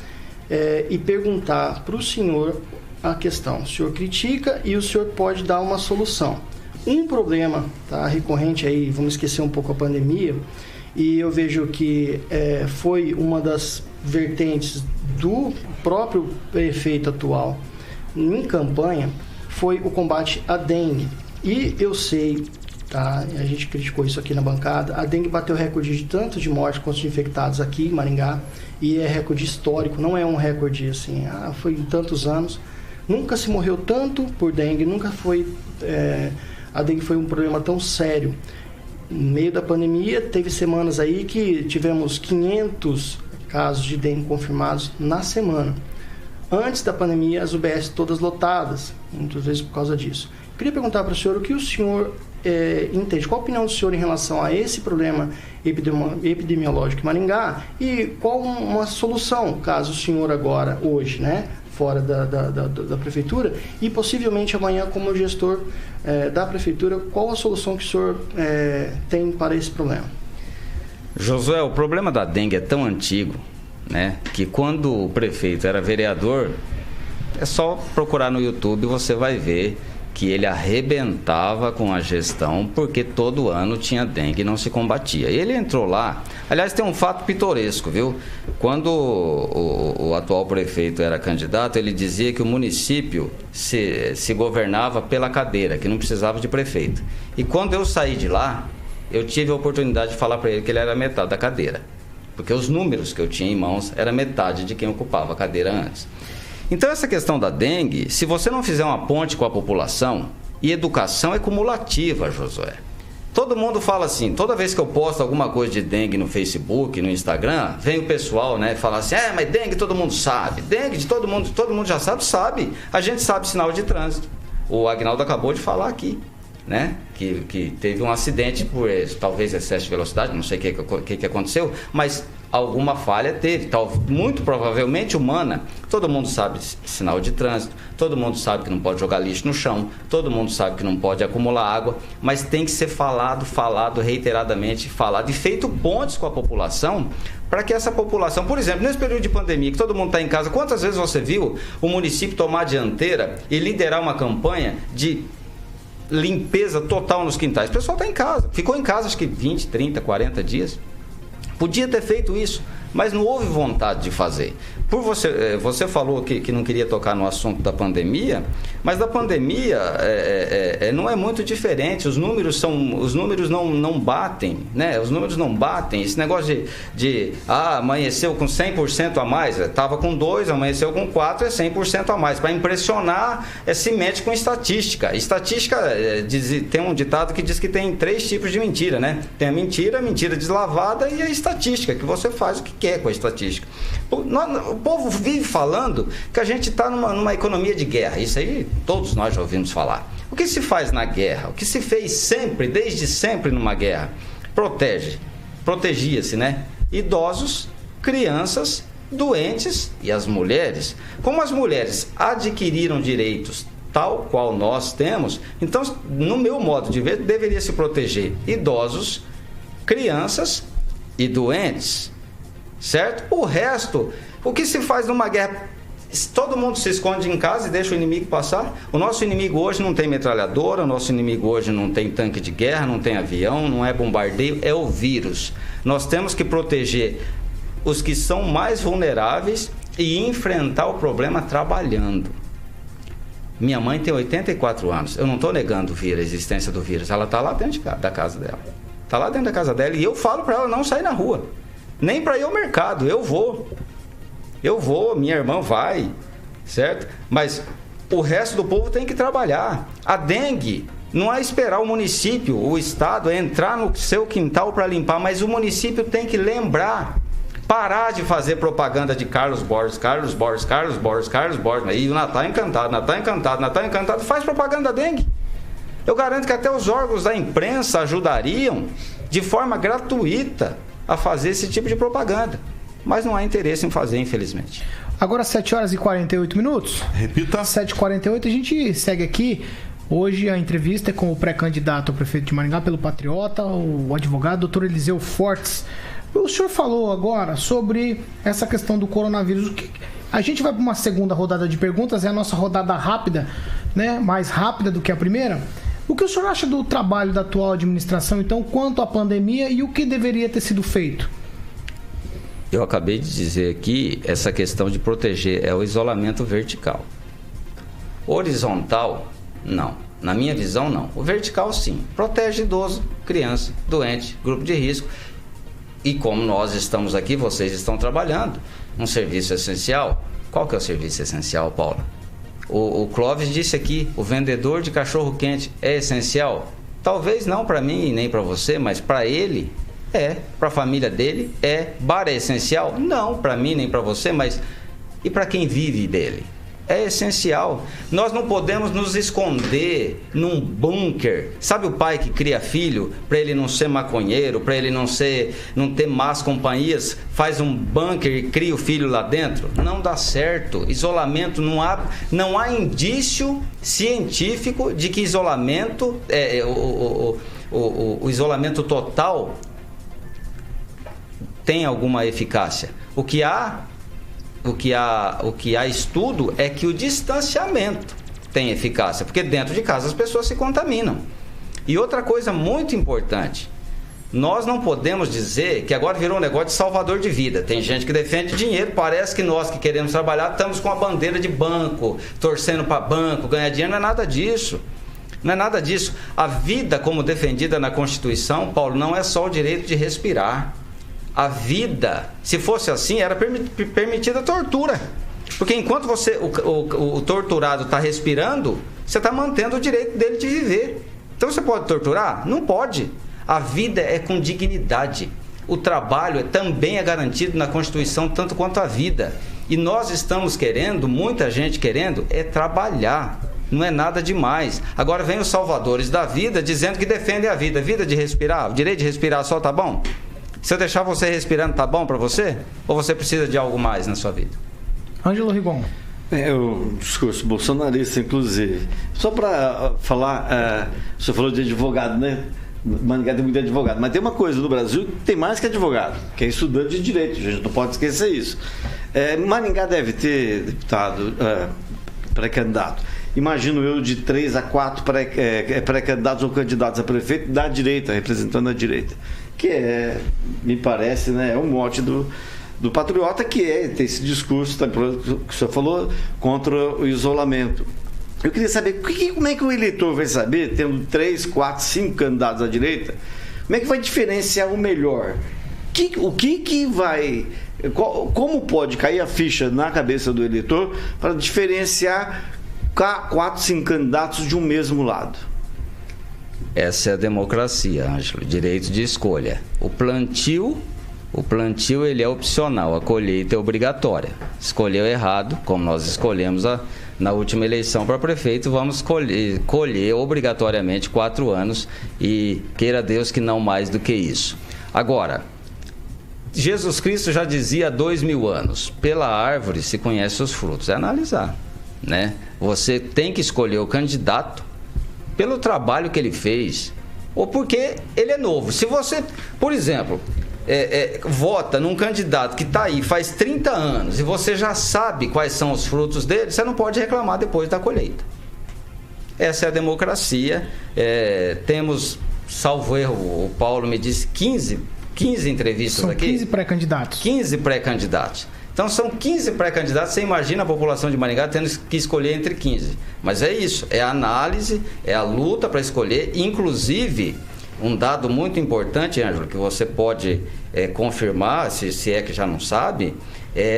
e perguntar para o senhor a questão. O senhor critica e o senhor pode dar uma solução. Um problema recorrente aí, vamos esquecer um pouco a pandemia, e eu vejo que foi uma das vertentes do próprio prefeito atual em campanha, foi o combate à dengue. E eu sei, a gente criticou isso aqui na bancada, a dengue bateu recorde de tanto de mortes quanto de infectados aqui em Maringá, e é recorde histórico, não é um recorde assim, foi em tantos anos. Nunca se morreu tanto por dengue, nunca foi... a dengue foi um problema tão sério. No meio da pandemia, teve semanas aí que tivemos 500 casos de dengue confirmados na semana. Antes da pandemia, as UBS todas lotadas, muitas vezes por causa disso. Eu queria perguntar para o senhor o que o senhor entende, qual a opinião do senhor em relação a esse problema epidemiológico em Maringá e qual uma solução, caso o senhor agora, hoje, né, fora da prefeitura e possivelmente amanhã como gestor da prefeitura, qual a solução que o senhor tem para esse problema? Josué, o problema da dengue é tão antigo, né, que quando o prefeito era vereador, é só procurar no YouTube, você vai ver que ele arrebentava com a gestão porque todo ano tinha dengue e não se combatia. Ele entrou lá, aliás, tem um fato pitoresco, viu? Quando o atual prefeito era candidato, ele dizia que o município se governava pela cadeira, que não precisava de prefeito. E quando eu saí de lá, eu tive a oportunidade de falar para ele que ele era metade da cadeira, porque os números que eu tinha em mãos era metade de quem ocupava a cadeira antes. Então essa questão da dengue, se você não fizer uma ponte com a população, e educação é cumulativa, Josué. Todo mundo fala assim, toda vez que eu posto alguma coisa de dengue no Facebook, no Instagram, vem o pessoal, né, falar assim, mas dengue todo mundo sabe, dengue de todo mundo já sabe, a gente sabe sinal de trânsito. O Agnaldo acabou de falar aqui, né, que teve um acidente por talvez excesso de velocidade, não sei o que aconteceu, mas alguma falha teve, muito provavelmente humana. Todo mundo sabe sinal de trânsito, todo mundo sabe que não pode jogar lixo no chão, todo mundo sabe que não pode acumular água, mas tem que ser falado reiteradamente, e feito pontes com a população, para que essa população, por exemplo, nesse período de pandemia, que todo mundo está em casa, quantas vezes você viu o município tomar a dianteira e liderar uma campanha de limpeza total nos quintais? O pessoal está em casa, ficou em casa acho que 20, 30, 40 dias. Podia ter feito isso, mas não houve vontade de fazer. Você falou que não queria tocar no assunto da pandemia, mas da pandemia não é muito diferente. Os números não batem, né? Os números não batem. Esse negócio de amanheceu com 100% a mais, estava com 2, amanheceu com 4, é 100% a mais. Para impressionar, se mete com estatística. Estatística, tem um ditado que diz que tem 3 tipos de mentira, né? Tem a mentira deslavada e a estatística, que você faz o que quer com a estatística. O povo vive falando que a gente está numa economia de guerra. Isso aí todos nós já ouvimos falar. O que se faz na guerra? O que se fez sempre, desde sempre numa guerra? Protegia-se, né? Idosos, crianças, doentes e as mulheres. Como as mulheres adquiriram direitos tal qual nós temos, então, no meu modo de ver, deveria se proteger idosos, crianças e doentes, certo? O resto, o que se faz numa guerra? Todo mundo se esconde em casa e deixa o inimigo passar. O nosso inimigo hoje não tem metralhadora, o nosso inimigo hoje não tem tanque de guerra, não tem avião, não é bombardeio, é o vírus. Nós temos que proteger os que são mais vulneráveis e enfrentar o problema trabalhando. Minha mãe tem 84 anos, eu não estou negando a existência do vírus, ela está lá dentro da casa dela. Está lá dentro da casa dela e eu falo para ela não sair na rua, nem para ir ao mercado. Eu vou, minha irmã vai, certo? Mas o resto do povo tem que trabalhar. A dengue não é esperar o município, o estado, é entrar no seu quintal para limpar, mas o município tem que lembrar, parar de fazer propaganda de Carlos Borges. E o Natal Encantado, faz propaganda da dengue. Eu garanto que até os órgãos da imprensa ajudariam de forma gratuita a fazer esse tipo de propaganda. Mas não há interesse em fazer, infelizmente. Agora 7h48. Repita. 7h48, a gente segue aqui. Hoje a entrevista é com o pré-candidato ao prefeito de Maringá pelo Patriota, o advogado Dr. Eliseu Fortes. O senhor falou agora sobre essa questão do coronavírus. A gente vai para uma segunda rodada de perguntas, é a nossa rodada rápida, né? Mais rápida do que a primeira. O que o senhor acha do trabalho da atual administração, então, quanto à pandemia e o que deveria ter sido feito? Eu acabei de dizer aqui, essa questão de proteger é o isolamento vertical. Horizontal, não. Na minha visão, não. O vertical, sim. Protege idoso, criança, doente, grupo de risco. E como nós estamos aqui, vocês estão trabalhando um serviço essencial. Qual que é o serviço essencial, Paula? O Clóvis disse aqui, o vendedor de cachorro-quente é essencial? Talvez não para mim e nem para você, mas para ele é. Para a família dele é. Bar é essencial? Não para mim nem para você, mas e para quem vive dele? É essencial. Nós não podemos nos esconder num bunker. Sabe o pai que cria filho para ele não ser maconheiro, para ele não ter más companhias, faz um bunker e cria o filho lá dentro? Não dá certo. Isolamento, não há indício científico de que isolamento, o isolamento total tem alguma eficácia. O que há estudo é que o distanciamento tem eficácia, porque dentro de casa as pessoas se contaminam. E outra coisa muito importante, nós não podemos dizer que agora virou um negócio de salvador de vida. Tem gente que defende dinheiro, parece que nós que queremos trabalhar estamos com a bandeira de banco, torcendo para banco, ganhar dinheiro. Não é nada disso. Não é nada disso. A vida, como defendida na Constituição, Paulo, não é só o direito de respirar. A vida, se fosse assim, era permitida a tortura. Porque enquanto o torturado está respirando, você está mantendo o direito dele de viver. Então você pode torturar? Não pode. A vida é com dignidade. O trabalho também é garantido na Constituição, tanto quanto a vida. E nós estamos querendo, muita gente querendo, é trabalhar. Não é nada demais. Agora vem os salvadores da vida dizendo que defendem a vida. Vida de respirar, o direito de respirar só tá bom? Se eu deixar você respirando, tá bom para você? Ou você precisa de algo mais na sua vida? Ângelo Rigon. O discurso bolsonarista, inclusive. Só para falar, você falou de advogado, né? Maringá tem muito advogado. Mas tem uma coisa no Brasil que tem mais que advogado, que é estudante de direito. A gente não pode esquecer isso. Maringá deve ter, deputado, pré-candidato. Imagino eu de 3 a 4 pré-candidatos ou candidatos a prefeito da direita, representando a direita. Que me parece, né, é o mote do patriota, que tem esse discurso que o senhor falou contra o isolamento. Eu queria saber como é que o eleitor vai saber, tendo 3, 4, 5 candidatos à direita, como é que vai diferenciar o melhor? Como pode cair a ficha na cabeça do eleitor para diferenciar 4, 5 candidatos de um mesmo lado? Essa é a democracia, Ângelo, direito de escolha. O plantio ele é opcional, a colheita é obrigatória. Escolheu errado, como nós escolhemos na última eleição para prefeito, vamos colher obrigatoriamente 4 anos e queira Deus que não mais do que isso. Agora, Jesus Cristo já dizia há 2000 anos, pela árvore se conhece os frutos. É analisar, né? Você tem que escolher o candidato pelo trabalho que ele fez ou porque ele é novo. Se você, por exemplo, vota num candidato que está aí faz 30 anos e você já sabe quais são os frutos dele, você não pode reclamar depois da colheita. Essa é a democracia. Temos, salvo erro, o Paulo me disse 15 entrevistas são aqui. 15 pré-candidatos. 15 pré-candidatos. Então são 15 pré-candidatos, você imagina a população de Maringá tendo que escolher entre 15. Mas é isso, é a análise, é a luta para escolher. Inclusive, um dado muito importante, Ângelo, que você pode confirmar, se é que já não sabe,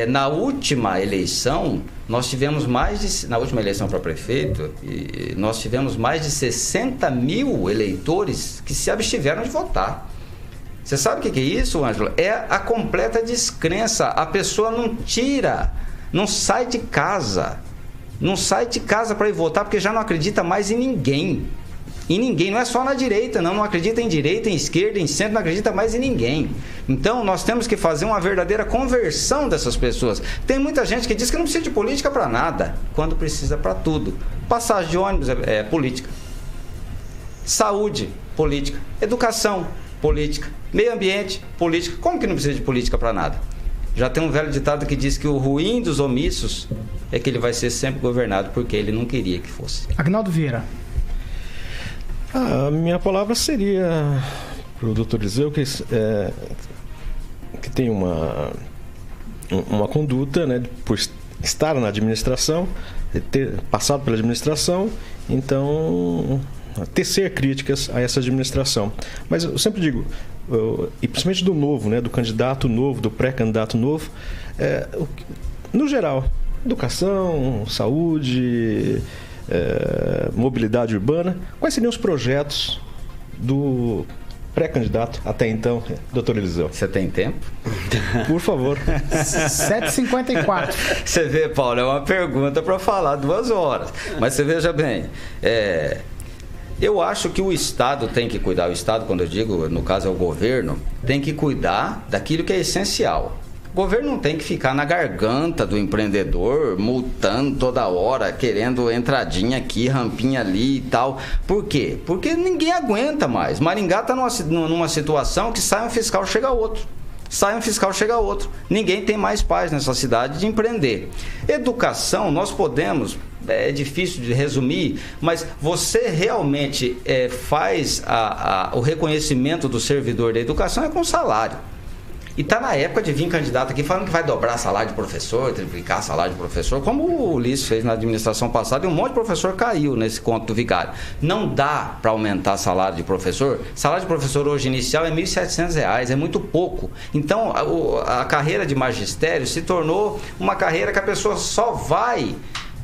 na última eleição, nós tivemos na última eleição para prefeito, nós tivemos mais de 60 mil eleitores que se abstiveram de votar. Você sabe o que é isso, Ângelo? É a completa descrença. A pessoa não sai de casa para ir votar porque já não acredita mais em ninguém. Não é só na direita, não acredita em direita, em esquerda, em centro, não acredita mais em ninguém. Então nós temos que fazer uma verdadeira conversão dessas pessoas. Tem muita gente que diz que não precisa de política para nada, quando precisa para tudo. Passagem de ônibus é política. Saúde, política. Educação, política. Meio ambiente, política. Como que não precisa de política para nada? Já tem um velho ditado que diz que o ruim dos omissos é que ele vai ser sempre governado porque ele não queria que fosse. Agnaldo Vieira. A minha palavra seria para o doutor Eliseu que tem uma conduta, né, por estar na administração, ter passado pela administração, então tecer críticas a essa administração. Mas eu sempre digo, e principalmente do novo, né, do candidato novo, do pré-candidato novo, no geral, educação, saúde, mobilidade urbana, quais seriam os projetos do pré-candidato até então, doutor Eliseu? Você tem tempo? Por favor. 7h54. Você vê, Paulo, é uma pergunta para falar 2 horas. Mas você veja bem, eu acho que o Estado tem que cuidar, o Estado, quando eu digo, no caso é o governo, tem que cuidar daquilo que é essencial. O governo não tem que ficar na garganta do empreendedor, multando toda hora, querendo entradinha aqui, rampinha ali e tal. Por quê? Porque ninguém aguenta mais. Maringá está numa situação que sai um fiscal, chega outro. Sai um fiscal, chega outro. Ninguém tem mais paz nessa cidade de empreender. Educação, nós podemos... É difícil de resumir, mas você realmente faz o reconhecimento do servidor da educação com salário. E está na época de vir candidato aqui falando que vai dobrar salário de professor, triplicar salário de professor, como o Ulisses fez na administração passada, e um monte de professor caiu nesse conto do vigário. Não dá para aumentar salário de professor. Salário de professor hoje inicial é R$ 1.700, é muito pouco. Então, a carreira de magistério se tornou uma carreira que a pessoa só vai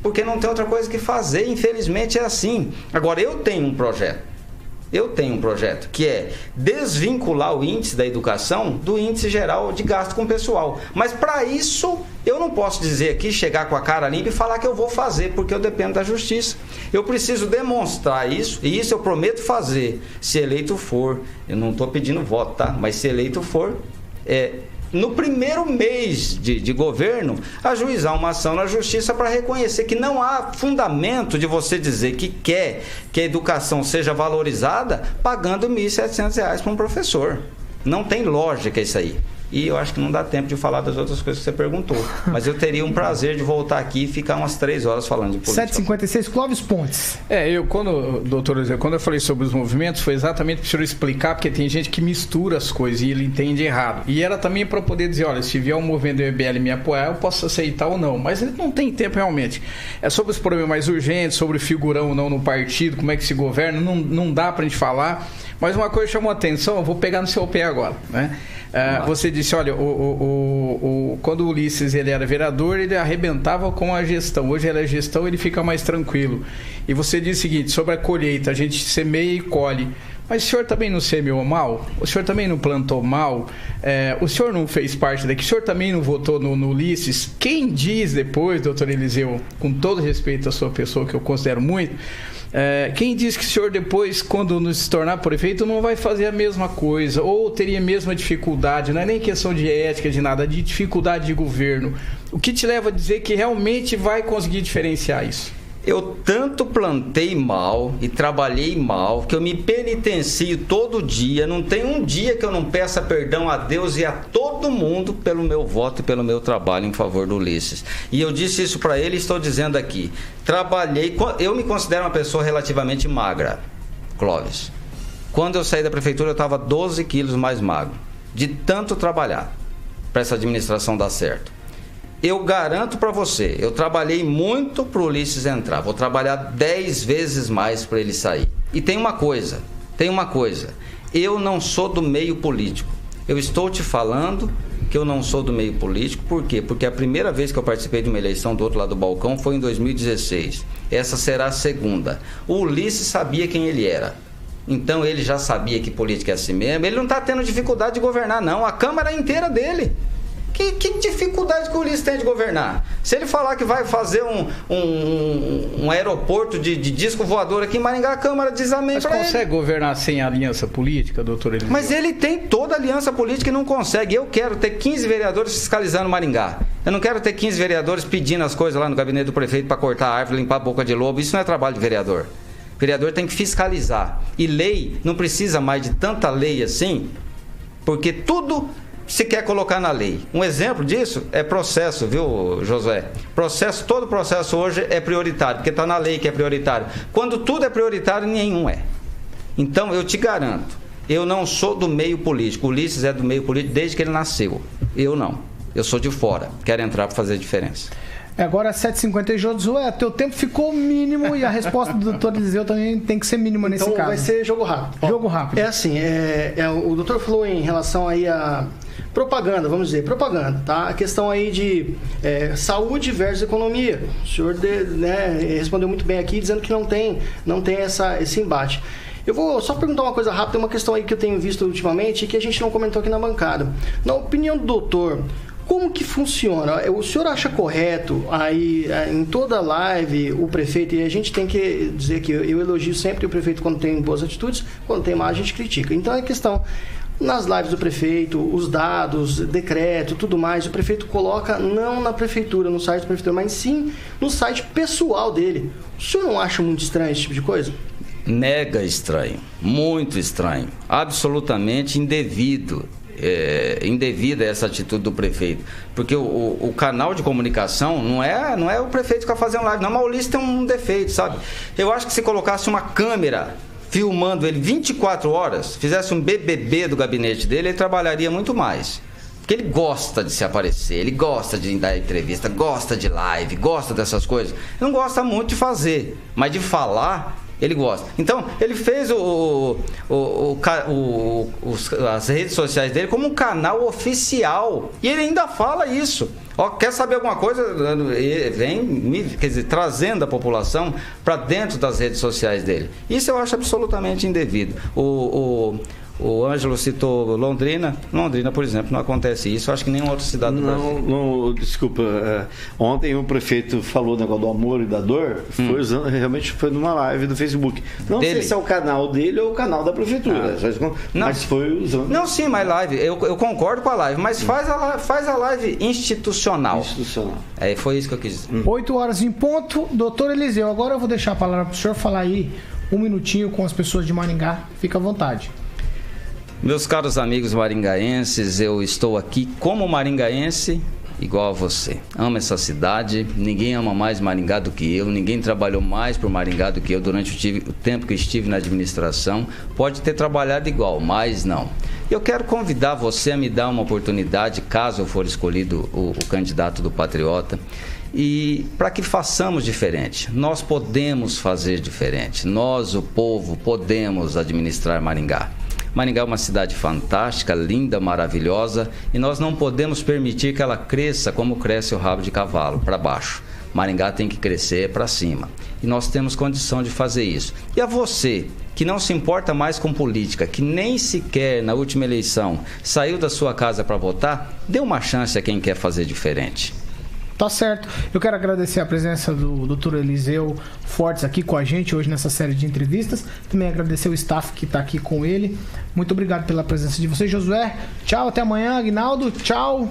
porque não tem outra coisa que fazer. Infelizmente é assim. Agora, eu tenho um projeto que é desvincular o índice da educação do índice geral de gasto com pessoal. Mas para isso, eu não posso dizer aqui, chegar com a cara limpa e falar que eu vou fazer, porque eu dependo da justiça. Eu preciso demonstrar isso, e isso eu prometo fazer, se eleito for. Eu não estou pedindo voto, tá? Mas se eleito for, no primeiro mês de governo, ajuizar uma ação na justiça para reconhecer que não há fundamento de você dizer que quer que a educação seja valorizada pagando R$ 1.700 para um professor. Não tem lógica isso aí. E eu acho que não dá tempo de falar das outras coisas que você perguntou. Mas eu teria um prazer de voltar aqui e ficar umas 3 horas falando de política. 7h56, Clóvis Pontes. Doutor José, quando eu falei sobre os movimentos, foi exatamente para o senhor explicar, porque tem gente que mistura as coisas e ele entende errado. E era também para poder dizer, olha, se vier um movimento do MBL me apoiar, eu posso aceitar ou não. Mas ele não tem tempo realmente. É sobre os problemas mais urgentes, sobre figurão ou não no partido, como é que se governa, não dá para a gente falar. Mas uma coisa chamou a atenção, eu vou pegar no seu pé agora, né? Você disse, olha, quando o Ulisses ele era vereador, ele arrebentava com a gestão. Hoje ele é gestão, ele fica mais tranquilo. E você disse o seguinte, sobre a colheita, a gente semeia e colhe. Mas o senhor também não semeou mal? O senhor também não plantou mal? O senhor não fez parte daqui? O senhor também não votou no Ulisses? Quem diz depois, doutor Eliseu, com todo respeito à sua pessoa, que eu considero muito, quem diz que o senhor depois, quando se tornar prefeito, não vai fazer a mesma coisa, ou teria a mesma dificuldade? Não é nem questão de ética, de nada, de dificuldade de governo. O que te leva a dizer que realmente vai conseguir diferenciar isso? Eu tanto plantei mal e trabalhei mal que eu me penitencio todo dia. Não tem um dia que eu não peça perdão a Deus e a todo mundo pelo meu voto e pelo meu trabalho em favor do Ulisses. E eu disse isso para ele e estou dizendo aqui. Eu me considero uma pessoa relativamente magra, Clóvis. Quando eu saí da prefeitura eu estava 12 quilos mais magro, de tanto trabalhar para essa administração dar certo. Eu garanto para você, eu trabalhei muito para o Ulisses entrar, vou trabalhar 10 vezes mais para ele sair. E tem uma coisa, eu não sou do meio político. Eu estou te falando que eu não sou do meio político, por quê? Porque a primeira vez que eu participei de uma eleição do outro lado do balcão foi em 2016. Essa será a segunda. O Ulisses sabia quem ele era. Então ele já sabia que política é assim mesmo. Ele não está tendo dificuldade de governar, não. A Câmara inteira dele. Que dificuldade que o Ulisses tem de governar? Se ele falar que vai fazer um aeroporto de disco voador aqui em Maringá, a Câmara diz amém para ele. Mas consegue governar sem aliança política, doutor Eliseu? Mas ele tem toda a aliança política e não consegue. Eu quero ter 15 vereadores fiscalizando Maringá. Eu não quero ter 15 vereadores pedindo as coisas lá no gabinete do prefeito para cortar a árvore, limpar a boca de lobo. Isso não é trabalho de vereador. O vereador tem que fiscalizar. E lei, não precisa mais de tanta lei assim, porque tudo se quer colocar na lei. Um exemplo disso é processo, viu, Josué? Todo processo hoje é prioritário, porque está na lei que é prioritário. Quando tudo é prioritário, nenhum é. Então, eu te garanto, eu não sou do meio político. O Ulisses é do meio político desde que ele nasceu. Eu não. Eu sou de fora. Quero entrar para fazer diferença. Agora, 7h50, Josué, teu tempo ficou mínimo e a resposta do doutor Eliseu também tem que ser mínima nesse caso. Então, vai ser jogo rápido. Jogo rápido. É assim, o doutor falou em relação aí a propaganda, vamos dizer, propaganda, tá? A questão aí de saúde versus economia. O senhor respondeu muito bem aqui, dizendo que não tem esse embate. Eu vou só perguntar uma coisa rápida, uma questão aí que eu tenho visto ultimamente e que a gente não comentou aqui na bancada. Na opinião do doutor, como que funciona? O senhor acha correto aí em toda live o prefeito, e a gente tem que dizer que eu elogio sempre o prefeito quando tem boas atitudes, quando tem má a gente critica. Então é questão, nas lives do prefeito, os dados, decreto, tudo mais, o prefeito coloca não na prefeitura, no site da prefeitura, mas sim no site pessoal dele. O senhor não acha muito estranho esse tipo de coisa? Mega estranho, muito estranho, absolutamente indevido. Indevida essa atitude do prefeito, porque o canal de comunicação não é o prefeito que vai fazer live, não, mas o Ulisses tem um defeito, sabe? Eu acho que se colocasse uma câmera filmando ele 24 horas, fizesse um BBB do gabinete dele, ele trabalharia muito mais. Porque ele gosta de se aparecer, ele gosta de dar entrevista, gosta de live, gosta dessas coisas. Ele não gosta muito de fazer, mas de falar ele gosta. Então, ele fez as redes sociais dele como um canal oficial. E ele ainda fala isso. Quer saber alguma coisa? Trazendo a população para dentro das redes sociais dele. Isso eu acho absolutamente indevido. O Ângelo citou Londrina. Londrina, por exemplo, não acontece isso. Eu acho que nenhuma outra cidade do Brasil. Não, desculpa. Ontem o prefeito falou o negócio do amor e da dor. Realmente foi numa live do Facebook. Não sei se é o canal dele ou o canal da prefeitura. Mas foi usando. Não, sim, mas live. Eu concordo com a live, mas faz a live institucional. Foi isso que eu quis dizer. 8 horas em ponto. Doutor Eliseu, agora eu vou deixar a palavra para o senhor falar aí um minutinho com as pessoas de Maringá. Fica à vontade. Meus caros amigos maringaenses, eu estou aqui como maringaense, igual a você. Amo essa cidade, ninguém ama mais Maringá do que eu, ninguém trabalhou mais por Maringá do que eu durante o tempo que estive na administração. Pode ter trabalhado igual, mas não. Eu quero convidar você a me dar uma oportunidade, caso eu for escolhido o candidato do Patriota, e para que façamos diferente. Nós podemos fazer diferente. Nós, o povo, podemos administrar Maringá. Maringá é uma cidade fantástica, linda, maravilhosa, e nós não podemos permitir que ela cresça como cresce o rabo de cavalo, para baixo. Maringá tem que crescer para cima. E nós temos condição de fazer isso. E a você, que não se importa mais com política, que nem sequer na última eleição saiu da sua casa para votar, dê uma chance a quem quer fazer diferente. Tá certo. Eu quero agradecer a presença do Dr. Eliseu Fortes aqui com a gente hoje nessa série de entrevistas. Também agradecer o staff que está aqui com ele. Muito obrigado pela presença de vocês. Josué, tchau, até amanhã. Aguinaldo, tchau,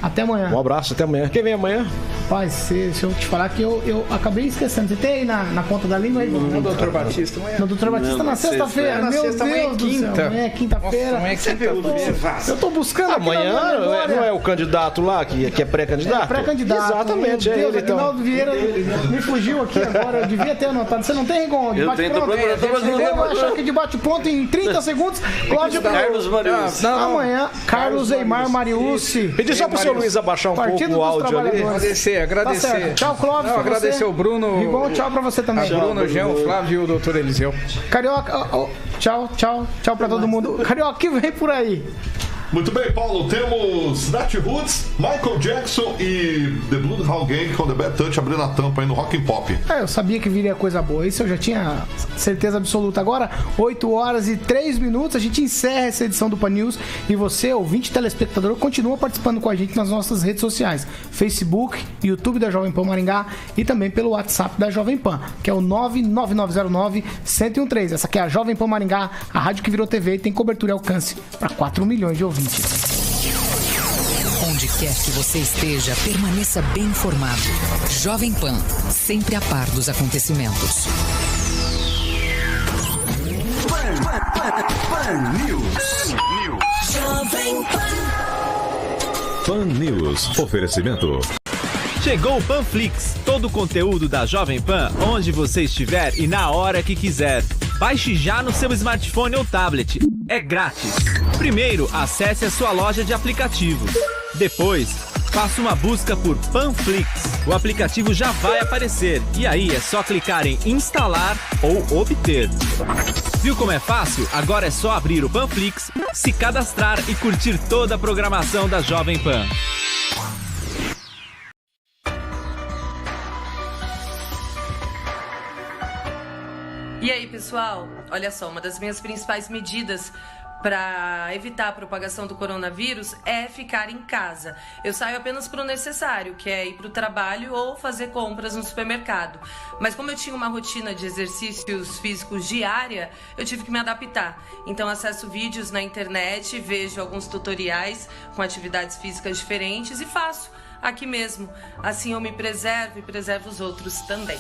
até amanhã. Um abraço, até amanhã. Quem vem amanhã? Rapaz, se eu te falar que eu acabei esquecendo. Você tem aí na ponta da língua aí? No Dr. Batista amanhã. No Dr. Batista na sexta-feira. Meu Deus do céu. Amanhã é quinta-feira. Amanhã é quinta-feira. Eu tô buscando aqui amanhã não é o candidato lá que é pré-candidato? É pré-candidato. Exatamente, meu Deus, ele então. Aguinaldo Vieira me fugiu aqui agora. Eu devia ter anotado. Você não tem, Rigon? Eu tenho, tô procurando. Eu vou achar que de bate-ponto em 30 segundos. Cláudio Carlos Mariucci. Amanhã, Carlos Eimar Mariucci. Pedir só pro seu Luiz abaixar um pouco o áudio ali. Agradecer. Tá, tchau, Clóvis. Agradecer o Bruno. Rigon, tchau pra você também. Bruno, Jean, o Flávio e o doutor Eliseu. Carioca, tchau pra todo mundo. Carioca, que vem por aí? Muito bem, Paulo, temos Nat Roots, Michael Jackson e The Bloodhound Gang com The Bad Touch abrindo a tampa aí no Rock and Pop. Eu sabia que viria coisa boa, isso eu já tinha certeza absoluta. Agora, 8h03, a gente encerra essa edição do Pan News e você, ouvinte telespectador, continua participando com a gente nas nossas redes sociais, Facebook, YouTube da Jovem Pan Maringá e também pelo WhatsApp da Jovem Pan, que é o 99909-1013. Essa aqui é a Jovem Pan Maringá, a rádio que virou TV e tem cobertura e alcance para 4 milhões de ouvintes. Onde quer que você esteja, permaneça bem informado. Jovem Pan, sempre a par dos acontecimentos. Pan News. Jovem Pan. Pan News. Oferecimento. Chegou o Panflix, todo o conteúdo da Jovem Pan, onde você estiver e na hora que quiser. Baixe já no seu smartphone ou tablet. É grátis. Primeiro, acesse a sua loja de aplicativos. Depois, faça uma busca por Panflix. O aplicativo já vai aparecer e aí é só clicar em instalar ou obter. Viu como é fácil? Agora é só abrir o Panflix, se cadastrar e curtir toda a programação da Jovem Pan. E aí, pessoal? Olha só, uma das minhas principais medidas para evitar a propagação do coronavírus é ficar em casa. Eu saio apenas para o necessário, que é ir para o trabalho ou fazer compras no supermercado. Mas como eu tinha uma rotina de exercícios físicos diária, eu tive que me adaptar. Então acesso vídeos na internet, vejo alguns tutoriais com atividades físicas diferentes e faço aqui mesmo. Assim eu me preservo e preservo os outros também.